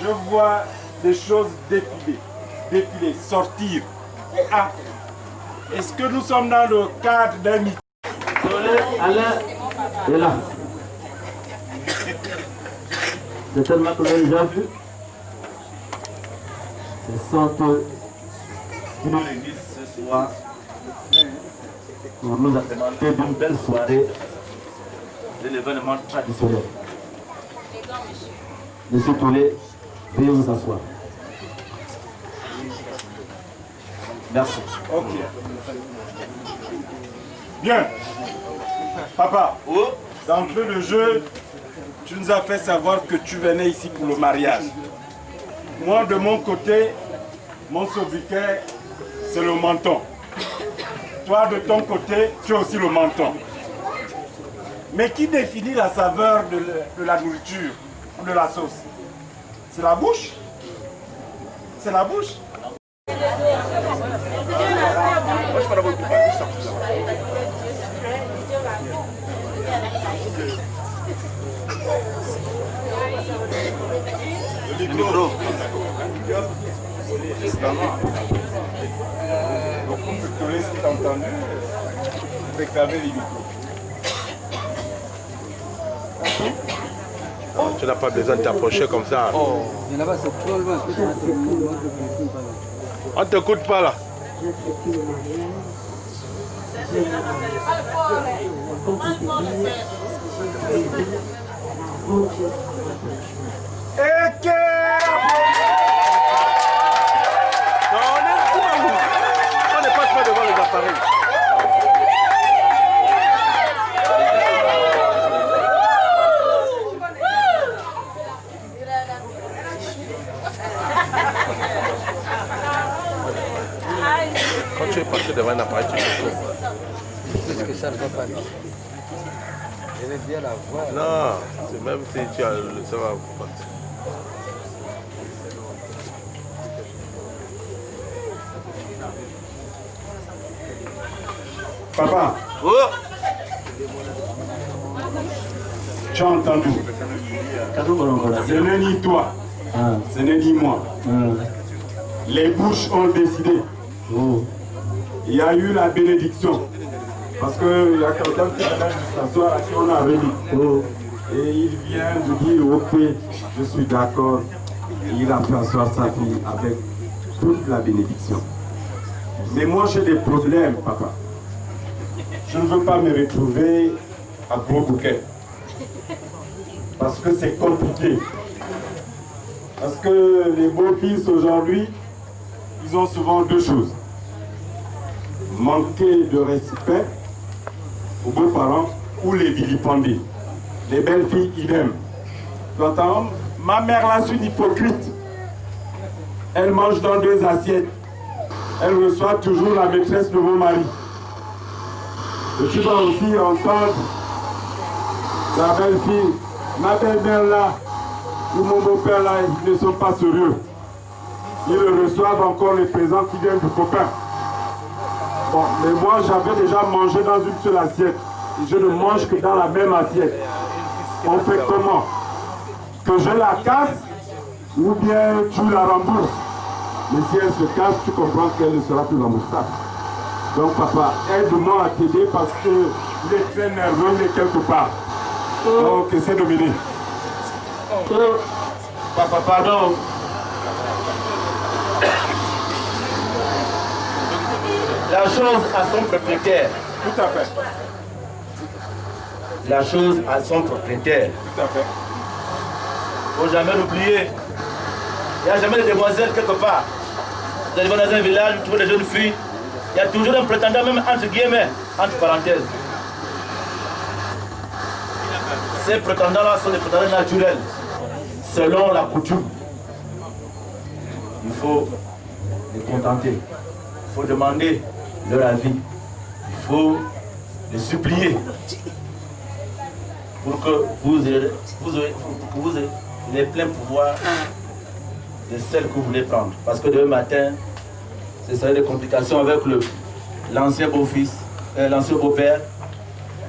je vois des choses défiler, sortir. Ah, est-ce que nous sommes dans le cadre d'un mythe? Alain est là. C'est tellement que vous avez déjà vu. Ce sont eux qui nous réunissent ce soir pour nous alimenter d'une belle soirée de l'événement traditionnel. Monsieur Toulé, veuillez vous asseoir. Merci. Ok. Bien. Papa, d'entrée de jeu, tu nous as fait savoir que tu venais ici pour le mariage. Moi, de mon côté, mon sobriquet, c'est le menton. Toi, de ton côté, tu as aussi le menton. Mais qui définit la saveur de la nourriture ou de la sauce? C'est la bouche? C'est la bouche? Le micro. Donc, on peut tolérer ce que tu as entendu, réclamer les micros. Non, tu n'as pas besoin de t'approcher comme ça. Oh, mais là-bas c'est trop loin. On ne t'écoute pas là. Et que... Non, on ne passe pas devant les appareils. Quand tu es passé devant un appareil, tu te Qu'est-ce que ça ne va pas dire? Je vais bien la voir. Non, c'est même si tu as le savoir. Papa, tu as entendu? Ce n'est ni toi, ce n'est ni moi. Les bouches ont décidé. Il y a eu la bénédiction. Parce qu'il y a quelqu'un qui vient de s'asseoir à qui on a réuni. Et il vient de dire, ok, je suis d'accord, il a fait asseoir sa fille avec toute la bénédiction. Mais moi j'ai des problèmes, papa. Je ne veux pas me retrouver à gros bouquet. Parce que c'est compliqué. Parce que les beaux-fils aujourd'hui, ils ont souvent deux choses. Manquer de respect aux beaux-parents ou les vilipender. Les belles filles, idem. Tu entends? Ma mère là, c'est une hypocrite. Elle mange dans 2 assiettes. Elle reçoit toujours la maîtresse de mon mari. Et tu vas aussi entendre la belle-fille, ma belle-mère là, ou mon beau-père là, ils ne sont pas sérieux. Ils reçoivent encore les présents qui viennent du copain. Bon, mais moi j'avais déjà mangé dans une seule assiette. Et je ne mange que dans la même assiette. On fait comment? Que je la casse ou bien tu la rembourses? Mais si elle se casse, tu comprends qu'elle ne sera plus remboursable. Donc papa, aide-moi à t'aider parce que il est très nerveux, il est quelque part. Donc essaie de m'aider. Papa, pardon. La chose a son propriétaire. Tout à fait. La chose a son propriétaire. Tout à fait. Faut jamais l'oublier. Il n'y a jamais de demoiselles quelque part. Vous allez dans un village, vous trouvez des jeunes filles. Il y a toujours un prétendant, même entre guillemets, entre parenthèses. Ces prétendants-là sont des prétendants naturels, selon la coutume. Il faut les contenter. Il faut demander leur avis. Il faut les supplier pour que vous ayez plein pouvoir de celle que vous voulez prendre. Parce que demain matin, ce serait des complications avec l'ancien beau-fils, l'ancien beau-père.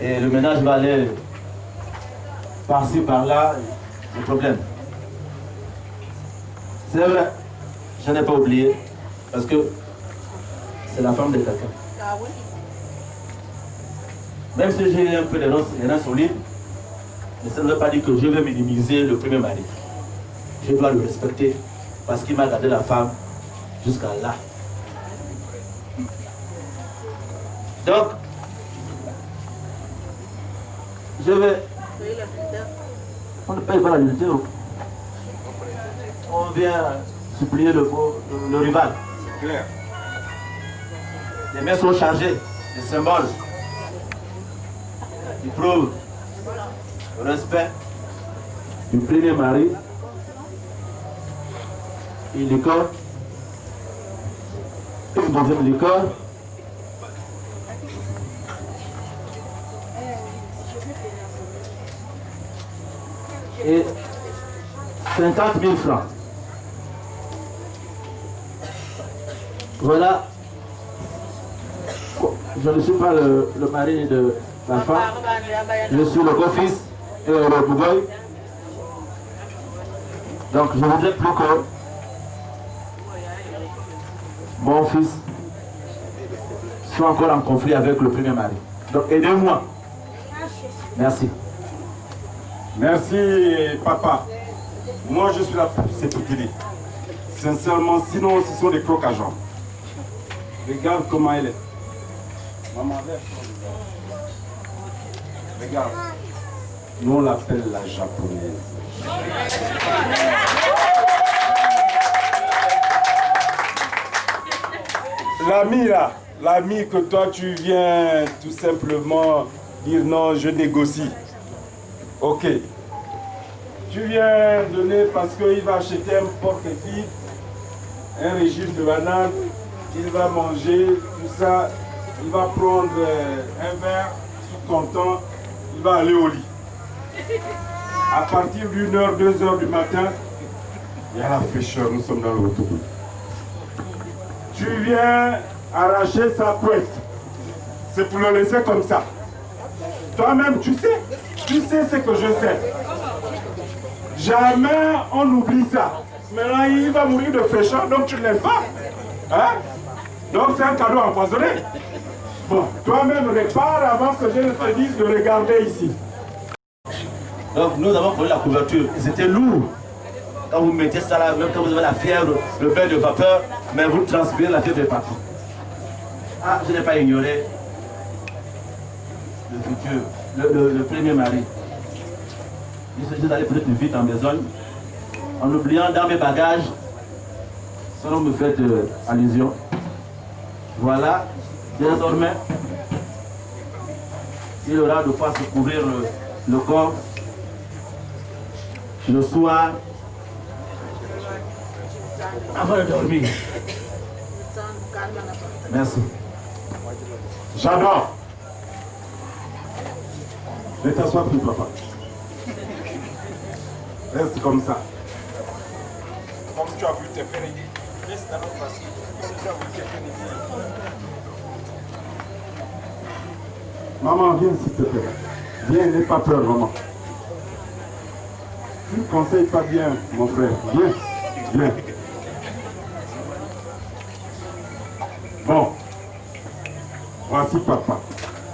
Et le ménage va aller par-ci, par-là, le problème. C'est vrai, je n'ai pas oublié, parce que c'est la femme de quelqu'un. Même si j'ai un peu de reins solides, mais ça ne veut pas dire que je vais minimiser le premier mari. Je dois le respecter, parce qu'il m'a gardé la femme jusqu'à là. Donc, je vais... On ne paye pas la unité. On vient supplier le rival. C'est clair. Les mains sont chargées, des symboles. Ils prouvent le respect du premier mari. Une liqueur, une deuxième liqueur. Et 50 000 francs. Voilà. Je ne suis pas le mari de ma femme. Je suis le beau-fils et le bougoy. Donc je voudrais plus que mon fils soit encore en conflit avec le premier mari. Donc aidez-moi. Merci. Merci papa. Moi je suis là pour s'écouter. Sincèrement, sinon ce sont des crocs à jambes. Regarde comment elle est. Maman, regarde. Nous on l'appelle la japonaise. L'ami là, l'ami que toi tu viens tout simplement dire non, je négocie. Ok. Tu viens donner parce qu'il va acheter un porte-fille, un régime de banane, il va manger, tout ça, il va prendre un verre, tout content, il va aller au lit. À partir d'1h, 2h du matin, il y a la fraîcheur, nous sommes dans le retour. Tu viens arracher sa couette. C'est pour le laisser comme ça. Toi-même, tu sais ce que je sais. Jamais on oublie ça. Maintenant, il va mourir de fraîcheur, donc tu ne l'aimes pas. Hein? Donc c'est un cadeau empoisonné. Bon, toi-même répare avant que je ne te dise de regarder ici. Donc nous avons pris la couverture. C'était lourd. quand vous mettez ça là, même quand vous avez la fièvre, le bain de vapeur, mais vous transpirez la fièvre partout. Ah, je n'ai pas ignoré le futur, le premier mari. Je suis allé peut-être vite en besogne, en oubliant dans mes bagages, selon me faites allusion. Voilà, désormais, il aura de quoi se couvrir le corps le soir avant de dormir. Merci. J'adore. Ne t'assois plus, papa. Reste comme ça. Comme tu as voulu te faire aider. Reste dans notre place. Comme tu as voulu te faire aider. Maman, viens s'il te plaît. Viens, n'aie pas peur, maman. Tu ne conseilles pas bien, mon frère. Viens, viens. Bon. Voici papa.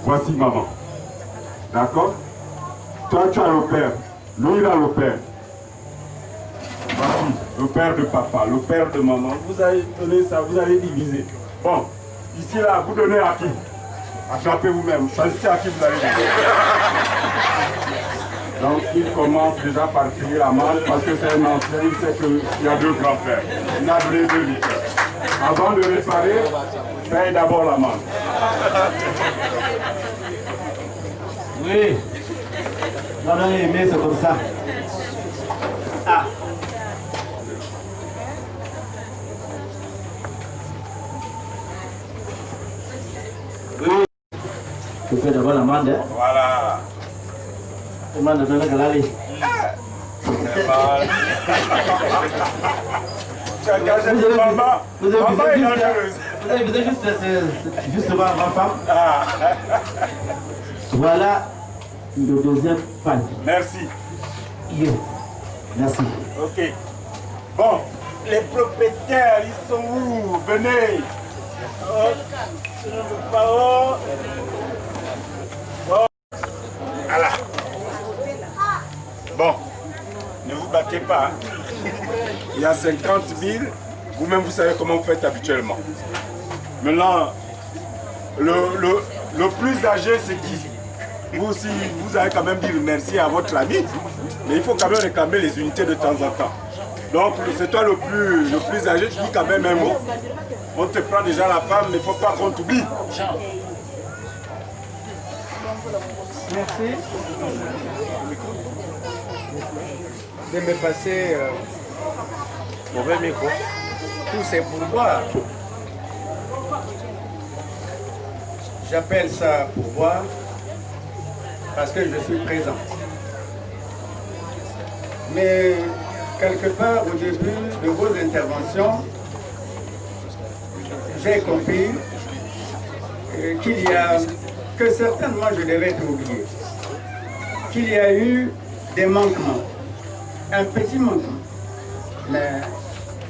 Voici maman. D'accord? Toi, tu as le père. Lui, il a le père. Voici le père de papa, le père de maman. Vous allez donner ça, vous allez diviser. Bon, ici, là, vous donnez à qui? Attrapez vous-même. Choisissez à qui vous allez donner. Donc, il commence déjà par crier la manche parce que c'est un ancien, il sait qu'il y a deux grands-pères. Il a donné 2 litres. Avant de réparer, paye d'abord la manche. Oui, j'en ai aimé, c'est comme ça. Ah. Oui, je fais d'abord l'amande. Hein? Voilà. L'amande de la galerie. C'est mal. Tu as gagé de maman. Maman est dangereuse. Vous avez juste justement ma femme. Ah. Voilà le deuxième pan. Merci. Yeah. Merci. Ok. Bon, les propriétaires, ils sont où? Venez. Oh, je ne veux pas. Oh. Oh. Voilà. Bon, ne vous battez pas. Hein. Il y a 50 000. Vous-même, vous savez comment vous faites habituellement. Maintenant, le plus âgé, c'est qui? Vous aussi, vous allez quand même dire merci à votre ami, mais il faut quand même réclamer les unités de temps en temps. Donc, c'est toi le plus âgé, tu dis quand même un mot. On te prend déjà la femme, mais il ne faut pas qu'on t'oublie. Merci de me passer mauvais micro. Tout c'est pour boire. J'appelle ça pour boire parce que je suis présent. Mais quelque part au début de vos interventions, j'ai compris qu'il y a, que certainement je devais t'oublier, qu'il y a eu des manquements, un petit manquement. Mais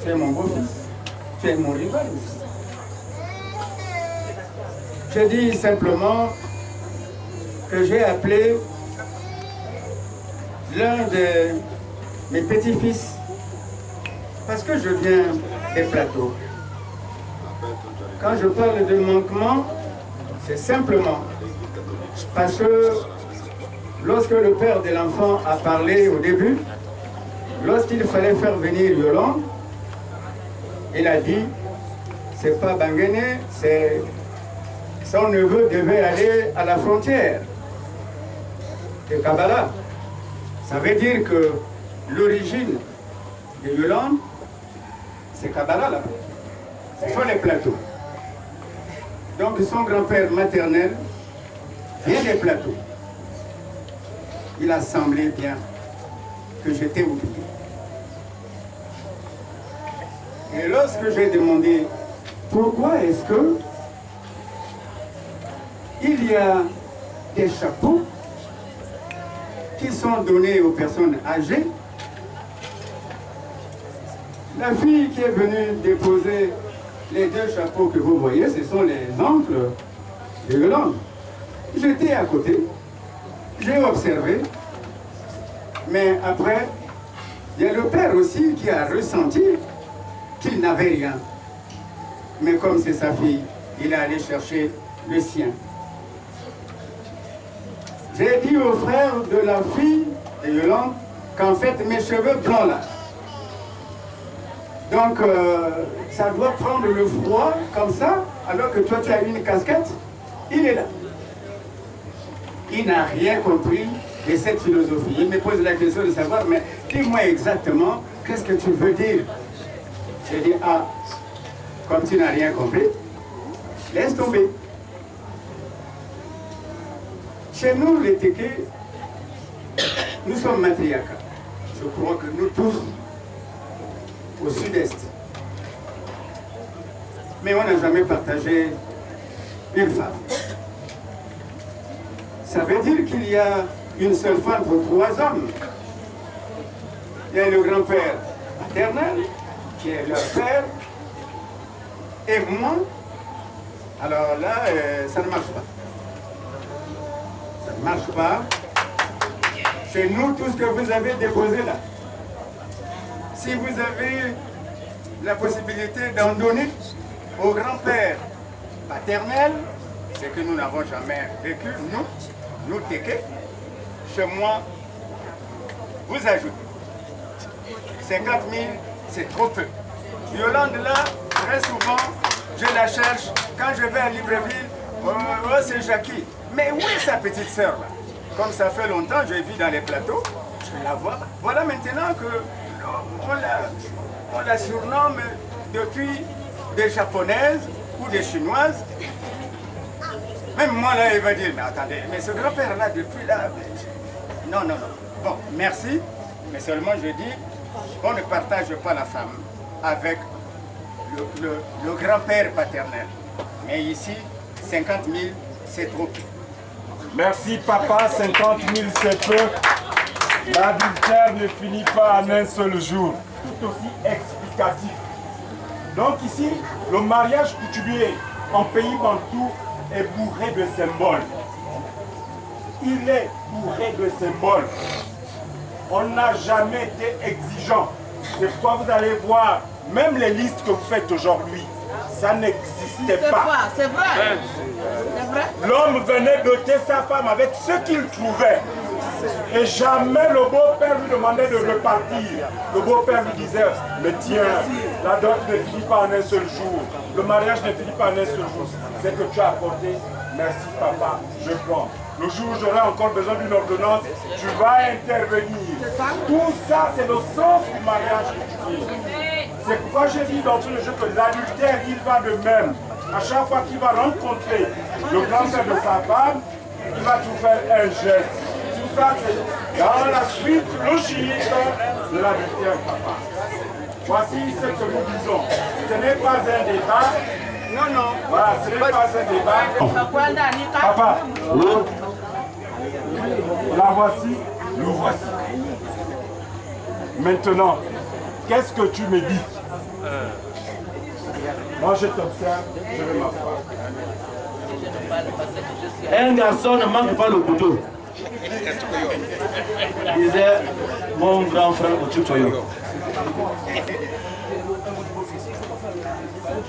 tu es mon beau-fils, tu es mon rival aussi. Je dis simplement que j'ai appelé l'un de mes petits-fils parce que je viens des plateaux. Quand je parle de manquement, c'est simplement parce que lorsque le père de l'enfant a parlé au début, lorsqu'il fallait faire venir Yolande, il a dit, c'est pas Banguéné, c'est son neveu devait aller à la frontière de Kabbalah. Ça veut dire que l'origine de Yolande, c'est Kabbalah là-bas. Ce sont les plateaux. Donc son grand-père maternel vient des plateaux. Il a semblé bien que j'étais oublié. Et lorsque j'ai demandé pourquoi est-ce que il y a des chapeaux qui sont donnés aux personnes âgées, la fille qui est venue déposer les 2 chapeaux que vous voyez, ce sont les oncles de Yolande. J'étais à côté, j'ai observé, mais après, Il y a le père aussi qui a ressenti qu'il n'avait rien. Mais comme c'est sa fille, il est allé chercher le sien. J'ai dit au frère de la fille de Yolande qu'en fait mes cheveux blancs là. Donc ça doit prendre le froid comme ça, alors que toi tu as une casquette, il est là. Il n'a rien compris de cette philosophie. Il me pose la question de savoir, mais dis-moi exactement, qu'est-ce que tu veux dire? J'ai dit, ah, comme tu n'as rien compris, laisse tomber. Chez nous, les Téké, nous sommes matriarcats. Je crois que nous tous, au sud-est. Mais on n'a jamais partagé une femme. Ça veut dire qu'il y a une seule femme pour 3 hommes. Il y a le grand-père paternel, qui est leur père, et moi. Alors là, ça ne marche pas. Ça ne marche pas. Chez nous, tout ce que vous avez déposé là, si vous avez la possibilité d'en donner au grand-père paternel, c'est que nous n'avons jamais vécu, nous Téké, chez moi, vous ajoutez. 50 000, c'est trop peu. Yolande là, très souvent, je la cherche. Quand je vais à Libreville, oh c'est Jackie. Mais où est sa petite sœur là? Comme ça fait longtemps, je vis dans les plateaux, je la vois. Voilà maintenant que on la surnomme depuis des japonaises ou des chinoises. Même moi là, il va dire, mais attendez, mais ce grand-père là, depuis là, non, non, non. Bon, merci, mais seulement je dis, on ne partage pas la femme avec le grand-père paternel. Mais ici, 50 000, c'est trop peu. Merci papa, 50 000 c'est peu. L'adultère ne finit pas en un seul jour. Tout aussi explicatif. Donc ici, le mariage coutumier en pays bantou est bourré de symboles. Il est bourré de symboles. On n'a jamais été exigeant. C'est pourquoi vous allez voir, même les listes que vous faites aujourd'hui, ça n'existait pas. C'est vrai. L'homme venait doter sa femme avec ce qu'il trouvait. Et jamais le beau-père lui demandait de repartir. Le beau-père lui disait, mais tiens, la dot ne finit pas en un seul jour. Le mariage ne finit pas en un seul jour. C'est que tu as apporté, merci papa, je prends. Le jour où j'aurai encore besoin d'une ordonnance, tu vas intervenir. Tout ça, c'est le sens du mariage que tu dis. C'est pourquoi j'ai dit dans tout le jeu que l'adultère, il va de même. À chaque fois qu'il va rencontrer le grand-père de sa femme, il va tout faire un geste. Tout ça, c'est dans la suite logique de l'adultère, papa. Voici ce que nous disons. Ce n'est pas un débat. Non, non. Voilà, ce n'est pas un débat. Papa, la voici, nous voici. Maintenant, qu'est-ce que tu me dis? Moi, je t'observe, je vais m'asseoir. Un garçon ne manque pas le couteau. Disait mon grand frère Ochuchoyo.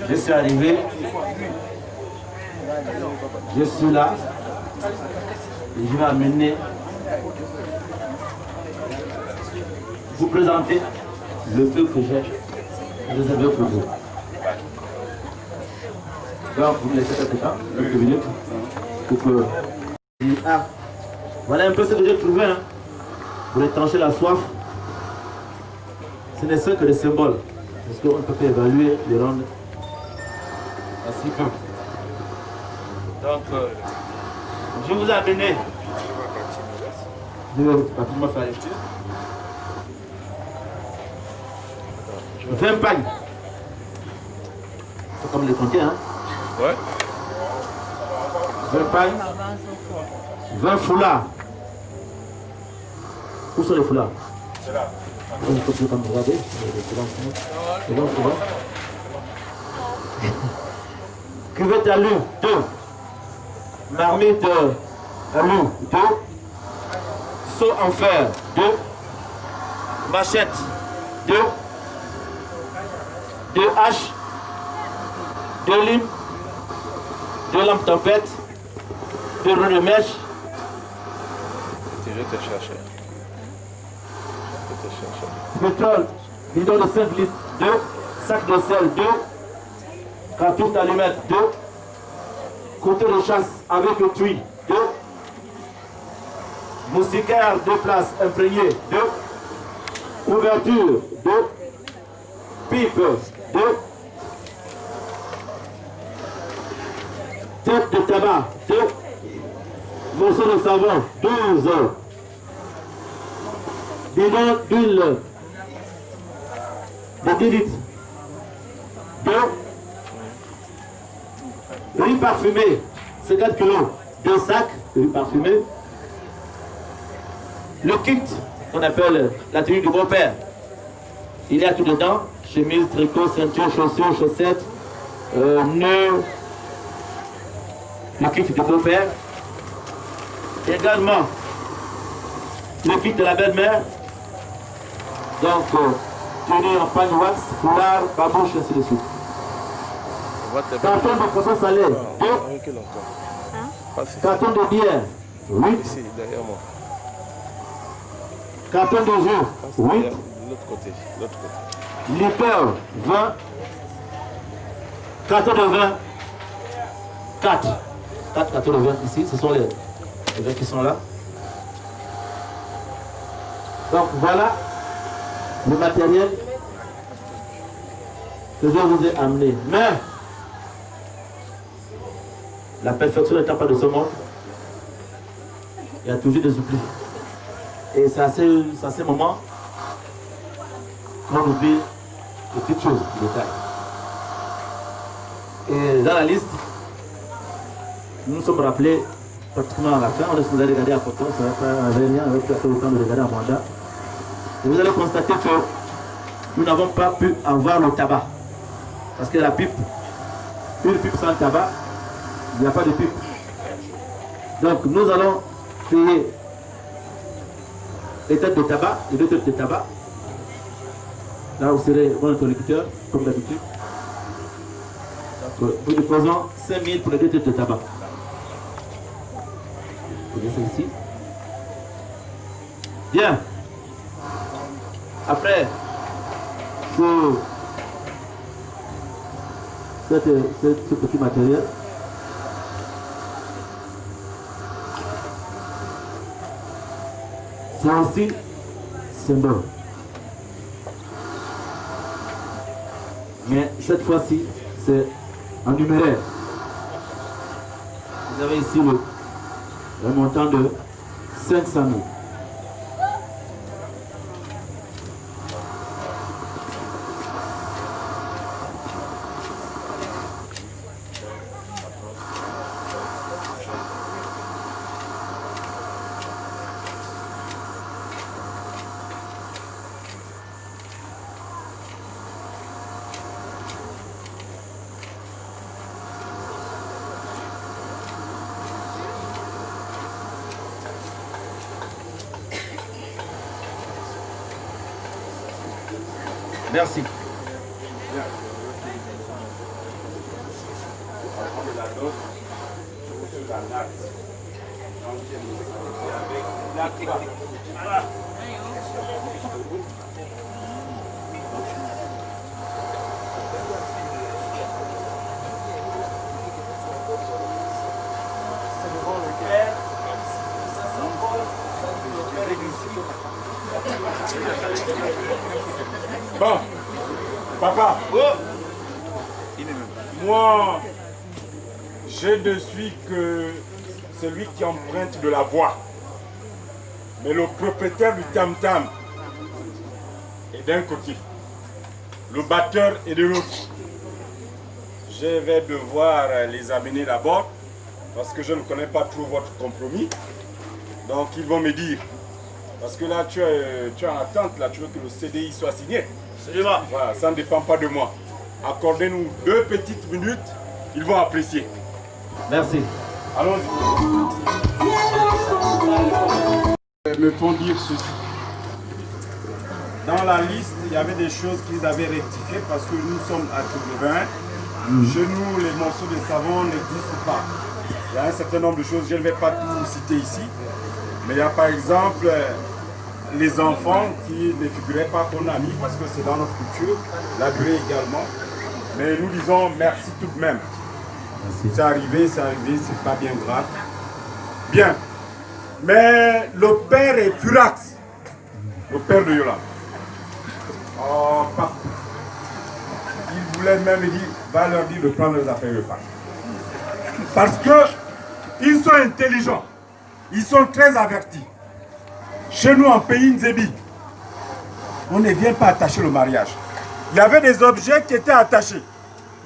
Je suis arrivé, je suis là, et je vais amener, vous présenter le peu que j'ai réservé pour vous. Donc vous me laissez quelques temps, quelques minutes, pour que... Ah, voilà un peu ce que j'ai trouvé, hein, pour étancher la soif. Ce n'est ce que des symboles, parce qu'on ne peut pas évaluer les rendre ainsi peu. Donc, je vous ai amené, je vais rapidement faire les lecture. 20 pagnes. C'est comme les compter, hein? Ouais. 20 pagnes. 20 foulards. Où sont les foulards? C'est là. Vous pouvez comme regarder. C'est bon. Cuvette à l'eau, 2. Marmite à l'eau, 2. Seau en fer, 2. Machette, 2 haches, 2 limes, 2 lampes tempête, 2 roues de mèche. Je vais te chercher. Pétrole, bidon de 5 litres, 2, sac de sel, 2, cartouche d'allumettes, 2, couteau de chasse avec le tuy, 2, moustiquaire 2 places imprégné, 2, ouverture, 2, pipe, 2, tête de tabac, 2, morceau de savon, 12, bidon d'huile de 10 litres, 2, riz parfumé, 50 kg, 2 sacs de riz parfumé, le kit qu'on appelle la tenue du beau-père, il y a tout dedans, chemise, tricot, ceinture, chaussures, chaussettes, nœuds, le kit du beau-père, également le kit de la belle-mère, donc tenue en pagne wax, foulard, babouche, ainsi de suite. Carton de poisson salé, 2, carton de bière, 8, ici, derrière moi. carton de jus, 8, L'autre côté, l'autre côté. liqueur, 20, carton de vin, 4. 4 cartons de vin ici, ce sont les vins qui sont là. Donc voilà le matériel que je vous ai amené. Mais la perfection n'étant pas de ce monde, il y a toujours des oublis. Et c'est à ces moments qu'on oublie des petites choses, des détails. Et dans la liste, nous nous sommes rappelés pratiquement à la fin, on vous allez regarder à photo, ça va pas un lien avec le temps de regarder à mandat. Et vous allez constater que nous n'avons pas pu avoir le tabac. Parce que la pipe, une pipe sans tabac, il n'y a pas de pipe. Donc nous allons payer les têtes de tabac, les 2 têtes de tabac. Là vous serez mon interlocuteur, comme d'habitude. Nous déposons 5 000 pour les 2 têtes de tabac. Vous voyez ça ici. Bien. Après ce petit matériel, c'est aussi symbole. Mais cette fois-ci, c'est en numéraire. Vous avez ici le montant de 500 000. Merci. Bon, papa, moi, je ne suis que celui qui emprunte de la voix. Mais le propriétaire du tam-tam est d'un côté, le batteur est de l'autre. Je vais devoir les amener d'abord, parce que je ne connais pas trop votre compromis. Donc ils vont me dire, parce que là tu es en attente, là tu veux que le CDI soit signé. Voilà, ça ne dépend pas de moi. Accordez-nous 2 petites minutes, ils vont apprécier. Merci. Allons-y. Me font dire ceci. dans la liste, il y avait des choses qu'ils avaient rectifiées parce que nous sommes à W1. Chez nous, les morceaux de savon n'existent pas. Il y a un certain nombre de choses, je ne vais pas tout citer ici, mais il y a par exemple les enfants qui ne figuraient pas qu'on a mis parce que c'est dans notre culture, la durée également. Mais nous disons merci tout de même. C'est arrivé, c'est pas bien grave. Bien. Mais le père est furax, le père de Yola. Oh, pas. Il voulait même dire, va leur dire de prendre les affaires de part. Parce que ils sont intelligents, ils sont très avertis. Chez nous, en pays Nzébi, on ne vient pas attacher le mariage. Il y avait des objets qui étaient attachés.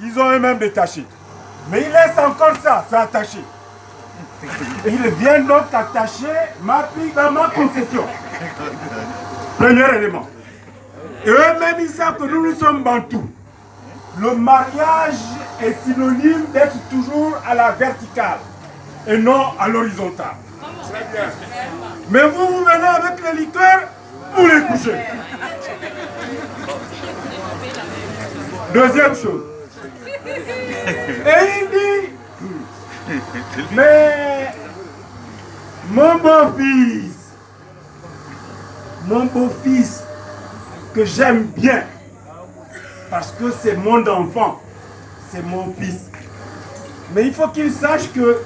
Ils ont eux-mêmes détaché. Mais ils laissent encore ça, c'est attaché. Ils viennent donc attacher ma fille dans ma concession. Premier élément. Et eux-mêmes, ils savent que nous sommes bantous. Le mariage est synonyme d'être toujours à la verticale et non à l'horizontale. Mais vous, vous venez avec les liqueurs ou les coucher. Deuxième chose. Et il dit, mais mon beau-fils, que j'aime bien, parce que c'est mon enfant, c'est mon fils. Mais il faut qu'il sache que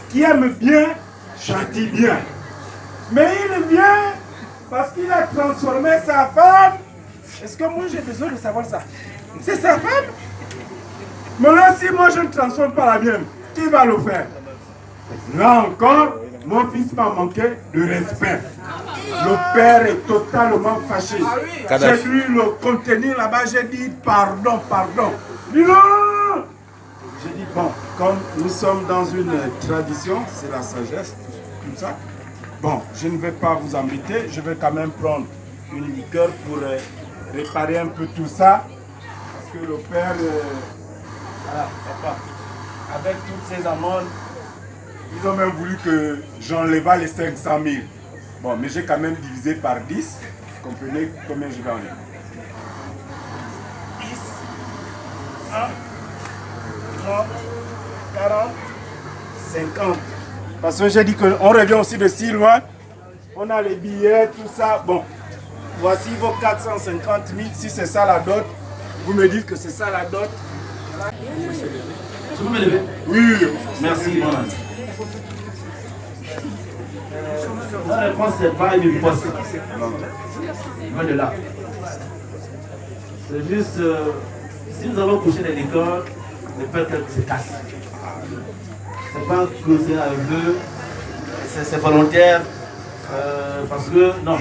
qui aime bien, châtie bien. Mais il vient parce qu'il a transformé sa femme. Est-ce que moi j'ai besoin de savoir ça? C'est sa femme? Mais là, si moi je ne transforme pas la mienne, qui va le faire? Là encore, mon fils m'a manqué de respect. Le père est totalement fâché. J'ai dû le contenir là-bas, j'ai dit pardon. Il dit non. J'ai dit bon, comme nous sommes dans une tradition, c'est la sagesse, tout ça. Bon, je ne vais pas vous embêter, je vais quand même prendre une liqueur pour réparer un peu tout ça. Parce que le père, voilà, papa, avec toutes ces amendes, ils ont même voulu que j'enlève les 500 000. Bon, mais j'ai quand même divisé par 10. Vous comprenez combien je vais enlever? 10, 1, 30, 40, 50. Parce que j'ai dit qu'on revient aussi de si loin. On a les billets, tout ça. Bon, voici vos 450 000. Si c'est ça la dot, vous me dites que c'est ça la dot. Je peux me lever? Oui. Merci, mon ami. La réponse, c'est pas une réponse. Loin de là. C'est juste, si nous avons couché des liqueurs, le père se casse. C'est pas que c'est un vœu, c'est volontaire, parce que, non.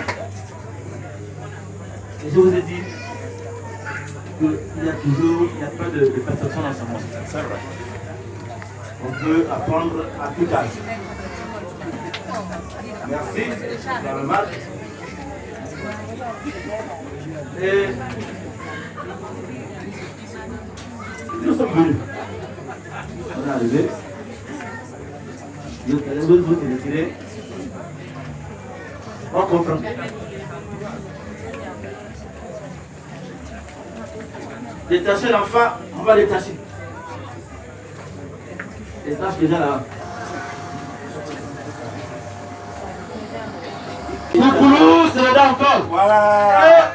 Et je vous ai dit qu'il y a pas de perfection dans ce monde. C'est vrai. On peut apprendre à tout âge. Merci, dans le mal. Et nous sommes venus. On est arrivé. Vous allez retirer. On comprend. Détacher l'enfant, on va détacher. Détache déjà là. Coucou, c'est là encore. Voilà.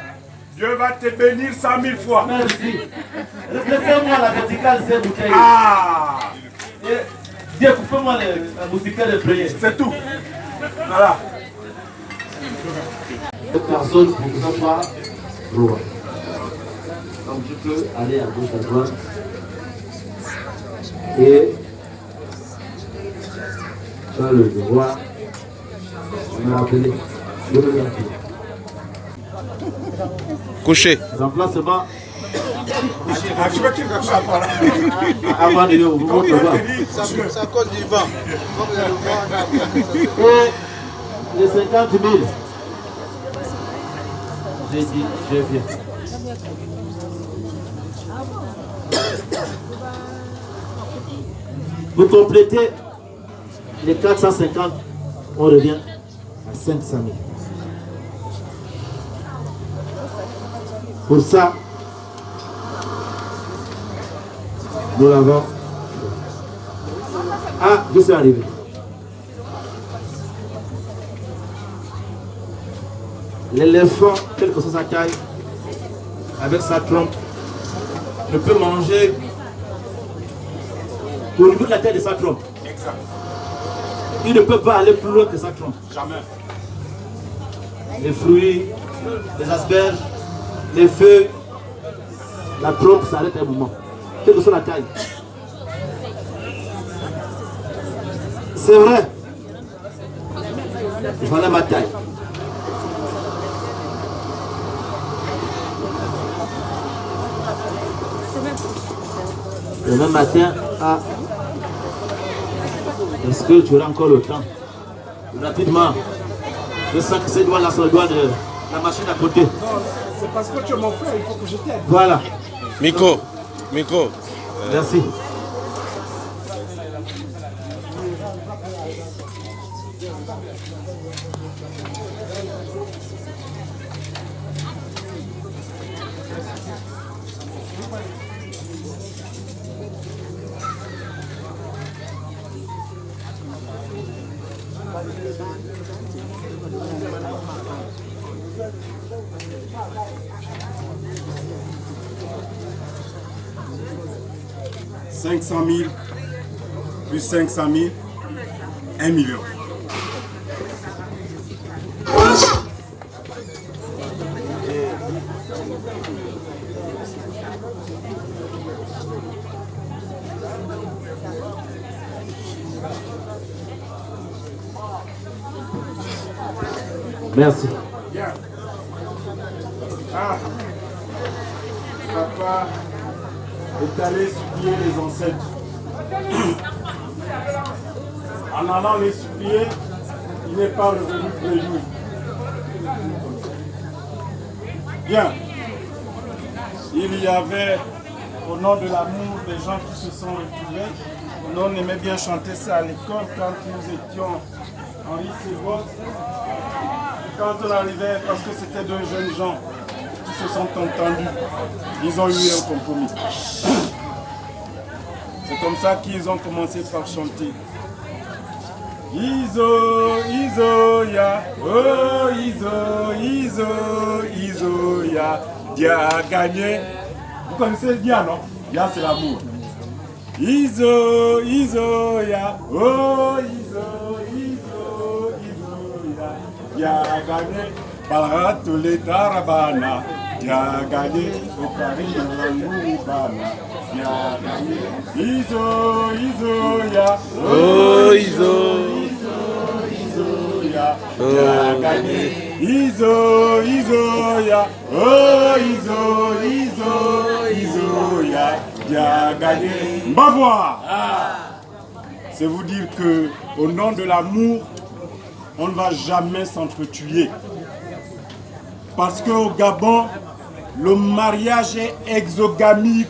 Dieu va te bénir 100 000 fois. Merci. Laissez-moi la verticale, c'est bouteille. Ah. Découpez-moi la musicale de prière. C'est tout. Voilà. Cette personne, pour que ça soit droit. Donc tu peux aller à gauche, à droite. Et tu as le devoir de me rappeler. Couché. Remplacement. Je veux qu'il fasse ça par là. Avant de vous montrer. C'est à cause du vent. Et les 50 000. J'ai dit, je viens. Vous complétez les 450, on revient à 500 000. Pour ça, nous l'avons. Ah, je suis arrivé. L'éléphant, quelle que soit sa taille, avec sa trompe, ne peut manger au niveau de la taille de sa trompe. Exact. Il ne peut pas aller plus loin que sa trompe. Jamais. Les fruits, les asperges, les feuilles, la trompe s'arrête un moment. Quelle que soit la taille. C'est vrai. Voilà ma taille. Le même matin, est-ce que tu auras encore le temps? Rapidement. Je sens que ces doigts-là sont les doigts de la machine à côté. Non, c'est parce que tu es mon frère, il faut que je t'aide. Voilà. Micro. Merci. « 500 000 plus 500 000, 1 million. Merci. Bien. Ah, papa est allé supplier les ancêtres. En allant les supplier, il n'est pas revenu près lui. Bien. Il y avait, au nom de l'amour, des gens qui se sont retrouvés. On aimait bien chanter ça à l'école quand nous étions en lycée. Quand on arrivait, parce que c'était deux jeunes gens qui se sont entendus, ils ont eu un compromis. C'est comme ça qu'ils ont commencé par chanter. Izo, Izo, ya, oh Izo, Izo, Izo, ya, Dia a gagné. Vous connaissez Dia, non? Dia, c'est l'amour. Izo, Izo, ya, oh Izo, Izo, Izo, ya, Dia a gagné. Para tous les tarabana, Dia a gagné. Au Paris, dans l'amour, bana. Dia a gagné. Izo, Izo, ya, Oh Izo. Dia a gagné. Izo, Izo, ya, oh Izo, Izo, Izo, ya, Dia a gagné. Mbavois. C'est vous dire que au nom de l'amour, on ne va jamais s'entretuer. Parce qu'au Gabon, le mariage est exogamique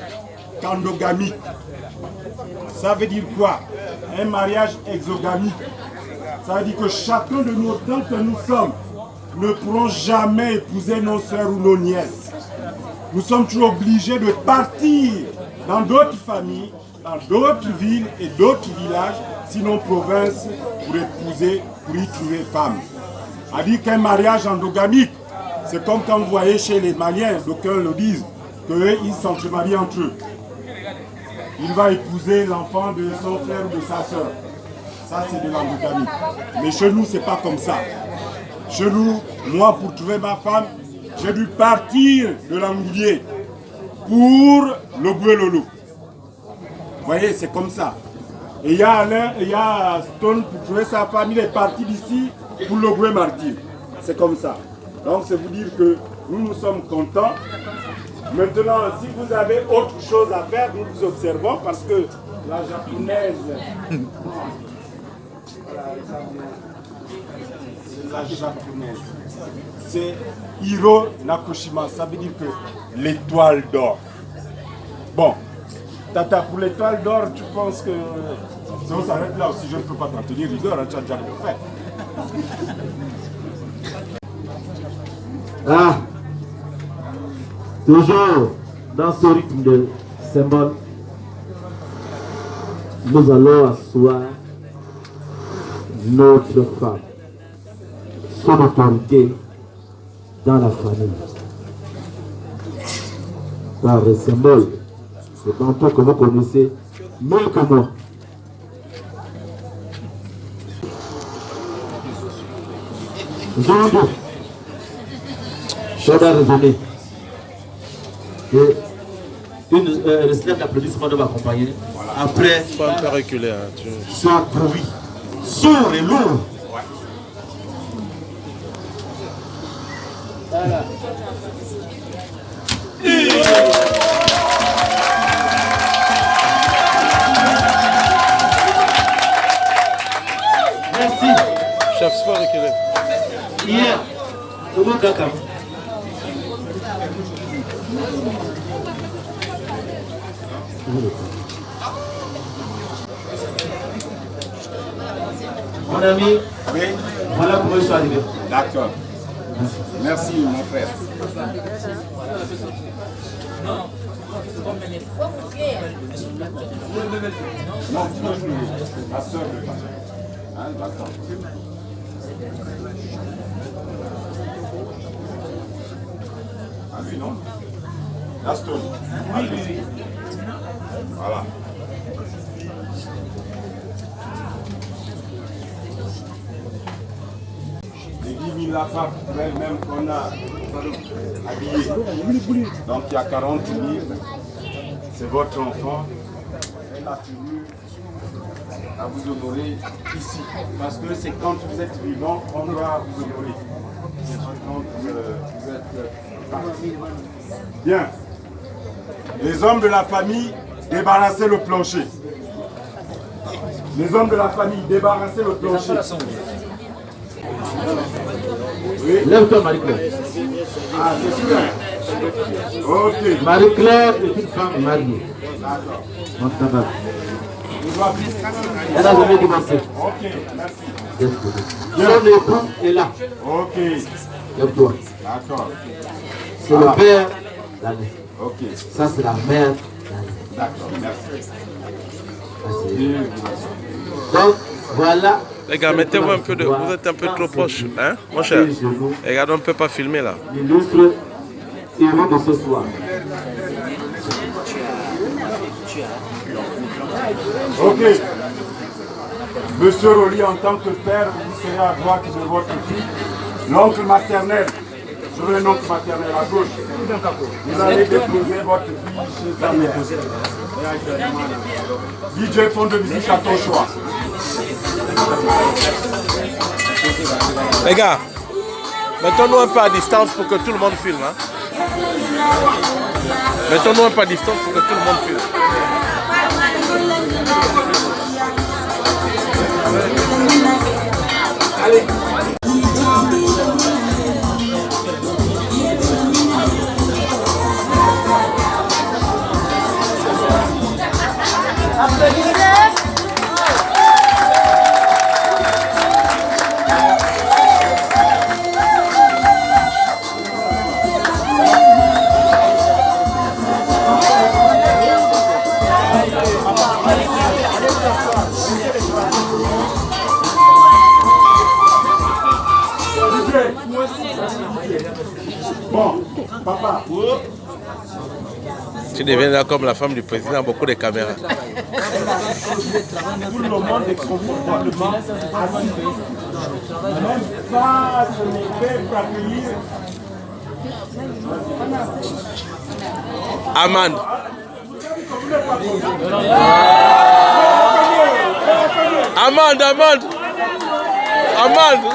qu'endogamique. Ça veut dire quoi? Un mariage exogamique. Ça veut dire que chacun de nous, autant que nous sommes, ne pourront jamais épouser nos soeurs ou nos nièces. Nous sommes toujours obligés de partir dans d'autres familles, dans d'autres villes et d'autres villages, sinon provinces, pour épouser, pour y trouver femme. A dit qu'un mariage endogamique, c'est comme quand vous voyez chez les Maliens, d'aucuns le disent, qu'ils s'entremarient entre eux. Il va épouser l'enfant de son frère ou de sa soeur. Ça, c'est de l'endogamie. Mais chez nous, c'est pas comme ça. Chez nous, moi, pour trouver ma femme, j'ai dû partir de l'Angoulier pour le Boué-Lolo. Vous voyez, c'est comme ça. Et il y a Alain, et il y a Stone pour trouver sa femme. Il est parti d'ici pour le Boué-Martin. C'est comme ça. Donc, c'est vous dire que nous sommes contents. Maintenant, si vous avez autre chose à faire, nous vous observons parce que la japonaise... C'est la japonaise. C'est Hiro Nakoshima. Ça veut dire que l'étoile d'or. Bon, Tata, pour l'étoile d'or, tu penses que... Si on s'arrête là aussi, je ne peux pas t'en tenir rigueur, tu as déjà le fait. Toujours dans ce rythme de symbole, nous allons asseoir notre femme, son autorité dans la famille. Par le symbole, c'est tantôt que vous connaissez mieux que moi. Jean-Deux, je dois raisonner. Et le slave d'applaudissement doit m'accompagner. Après, faut un peu reculer. Hein, ce bruit sourd et lourd. Voilà. Merci. Chef, faut reculer. Hier, comment Kaka? Mon ami, oui. Voilà comment je suis arrivé. D'accord. Merci, mon frère. Non, ma soeur. Hein, d'accord. Ah lui, non? Gaston. Voilà. Les 10 000 lapins, même qu'on a habillés. Donc il y a 40 000. C'est votre enfant. Elle a tenu à vous honorer ici. Parce que c'est quand vous êtes vivant, on doit vous honorer. C'est quand vous êtes parti. Bien. Les hommes de la famille, débarrassez le plancher. Les hommes de la famille, débarrassez le plancher. Oui. Lève-toi, Marie-Claire. Ah, c'est sûr. Ok. Marie-Claire est une femme mariée. D'accord. Elle a jamais divorcé. Ok, merci. Son époux est là. Ok. Lève-toi. D'accord. C'est le père d'année. Ok. Ça, c'est la mère d'année. D'accord, merci. Donc, voilà. Les gars, mettez-vous un peu de... Vous êtes un peu trop proche, hein, mon cher? Les gars, on ne peut pas filmer là. L'illustre héros de ce soir. Ok. Monsieur Roli, en tant que père, vous serez à droite de votre fille. L'oncle maternel, je veux un oncle maternel à gauche. Vous allez déposer votre fille chez sa mère. DJ fond de musique à ton choix. Les gars, mettons-nous un peu à distance pour que tout le monde filme. Hein? Mettons-nous un peu à distance pour que tout le monde filme. Allez. Bon, papa. Tu deviens là comme la femme du président, beaucoup de caméras. Tout le monde est confortablement assis. Même pas se lever pour accueillir. Amande. Amande, Amande. Amande.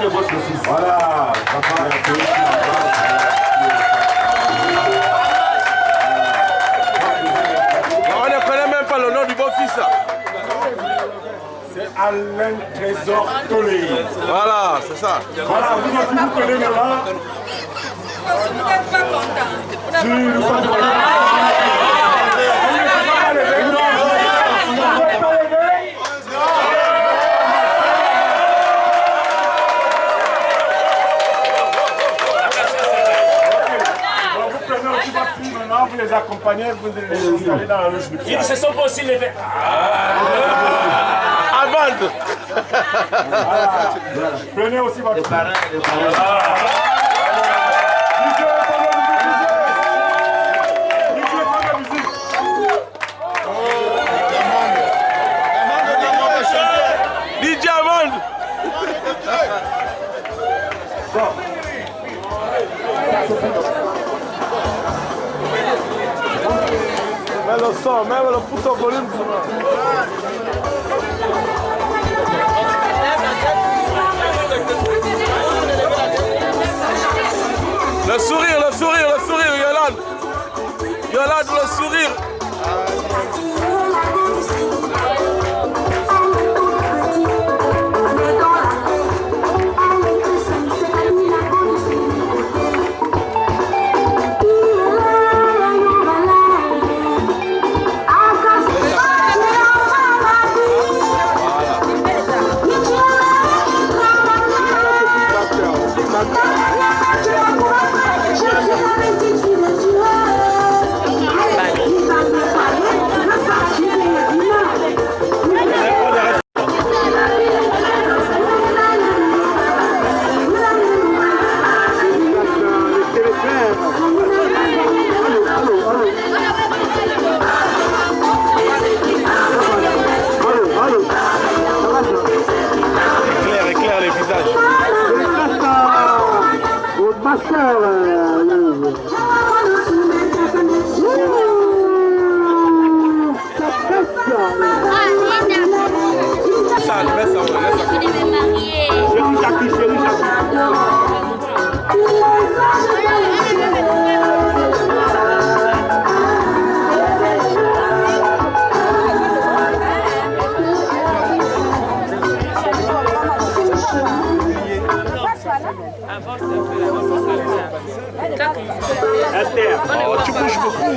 votre fils. Voilà, papa. On ne connaît même pas le nom du beau-fils. C'est Alain Trésor Tolé. Voilà, c'est ça. Voilà, vous aussi vous connaissez là. Vous n'êtes pas content. Nous sommes vous les accompagnez, vous les installez dans la loge nuptiale. Ils ne se sont pas aussi levés. Avant. Voilà. Prenez aussi votre parents. DJ Amand. Mets le son, mets le pouce au volume. Le sourire, Yolande. Yolande, le sourire. Éclaire les visages. Esther, tu bouges beaucoup.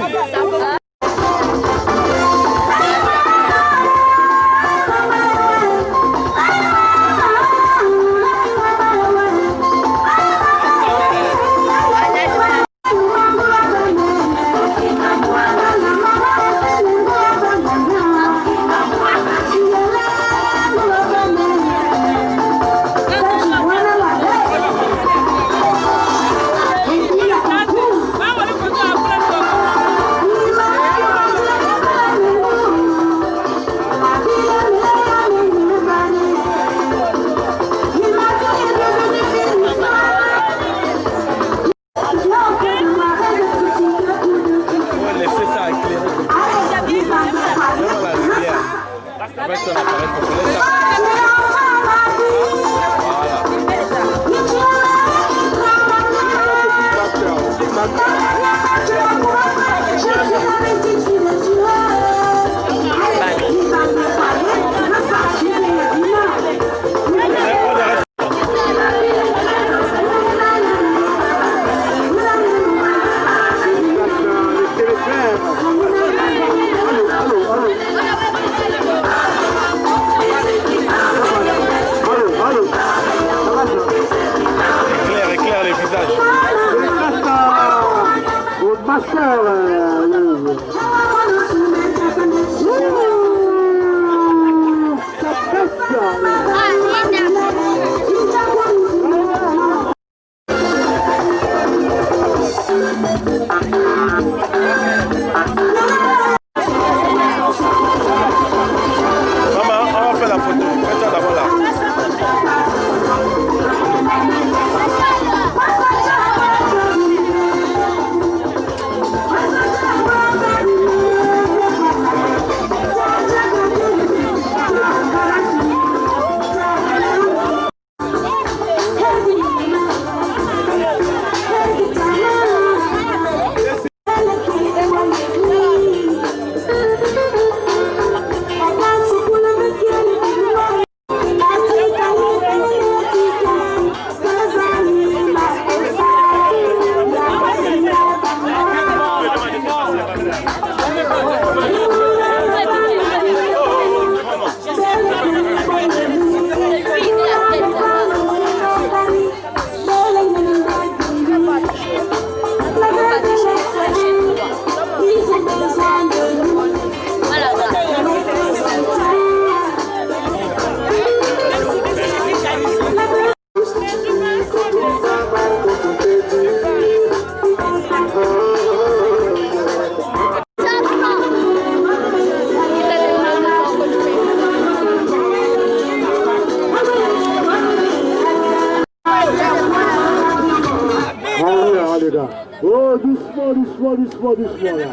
les gars. Oh, doucement, doucement, doucement, doucement, là.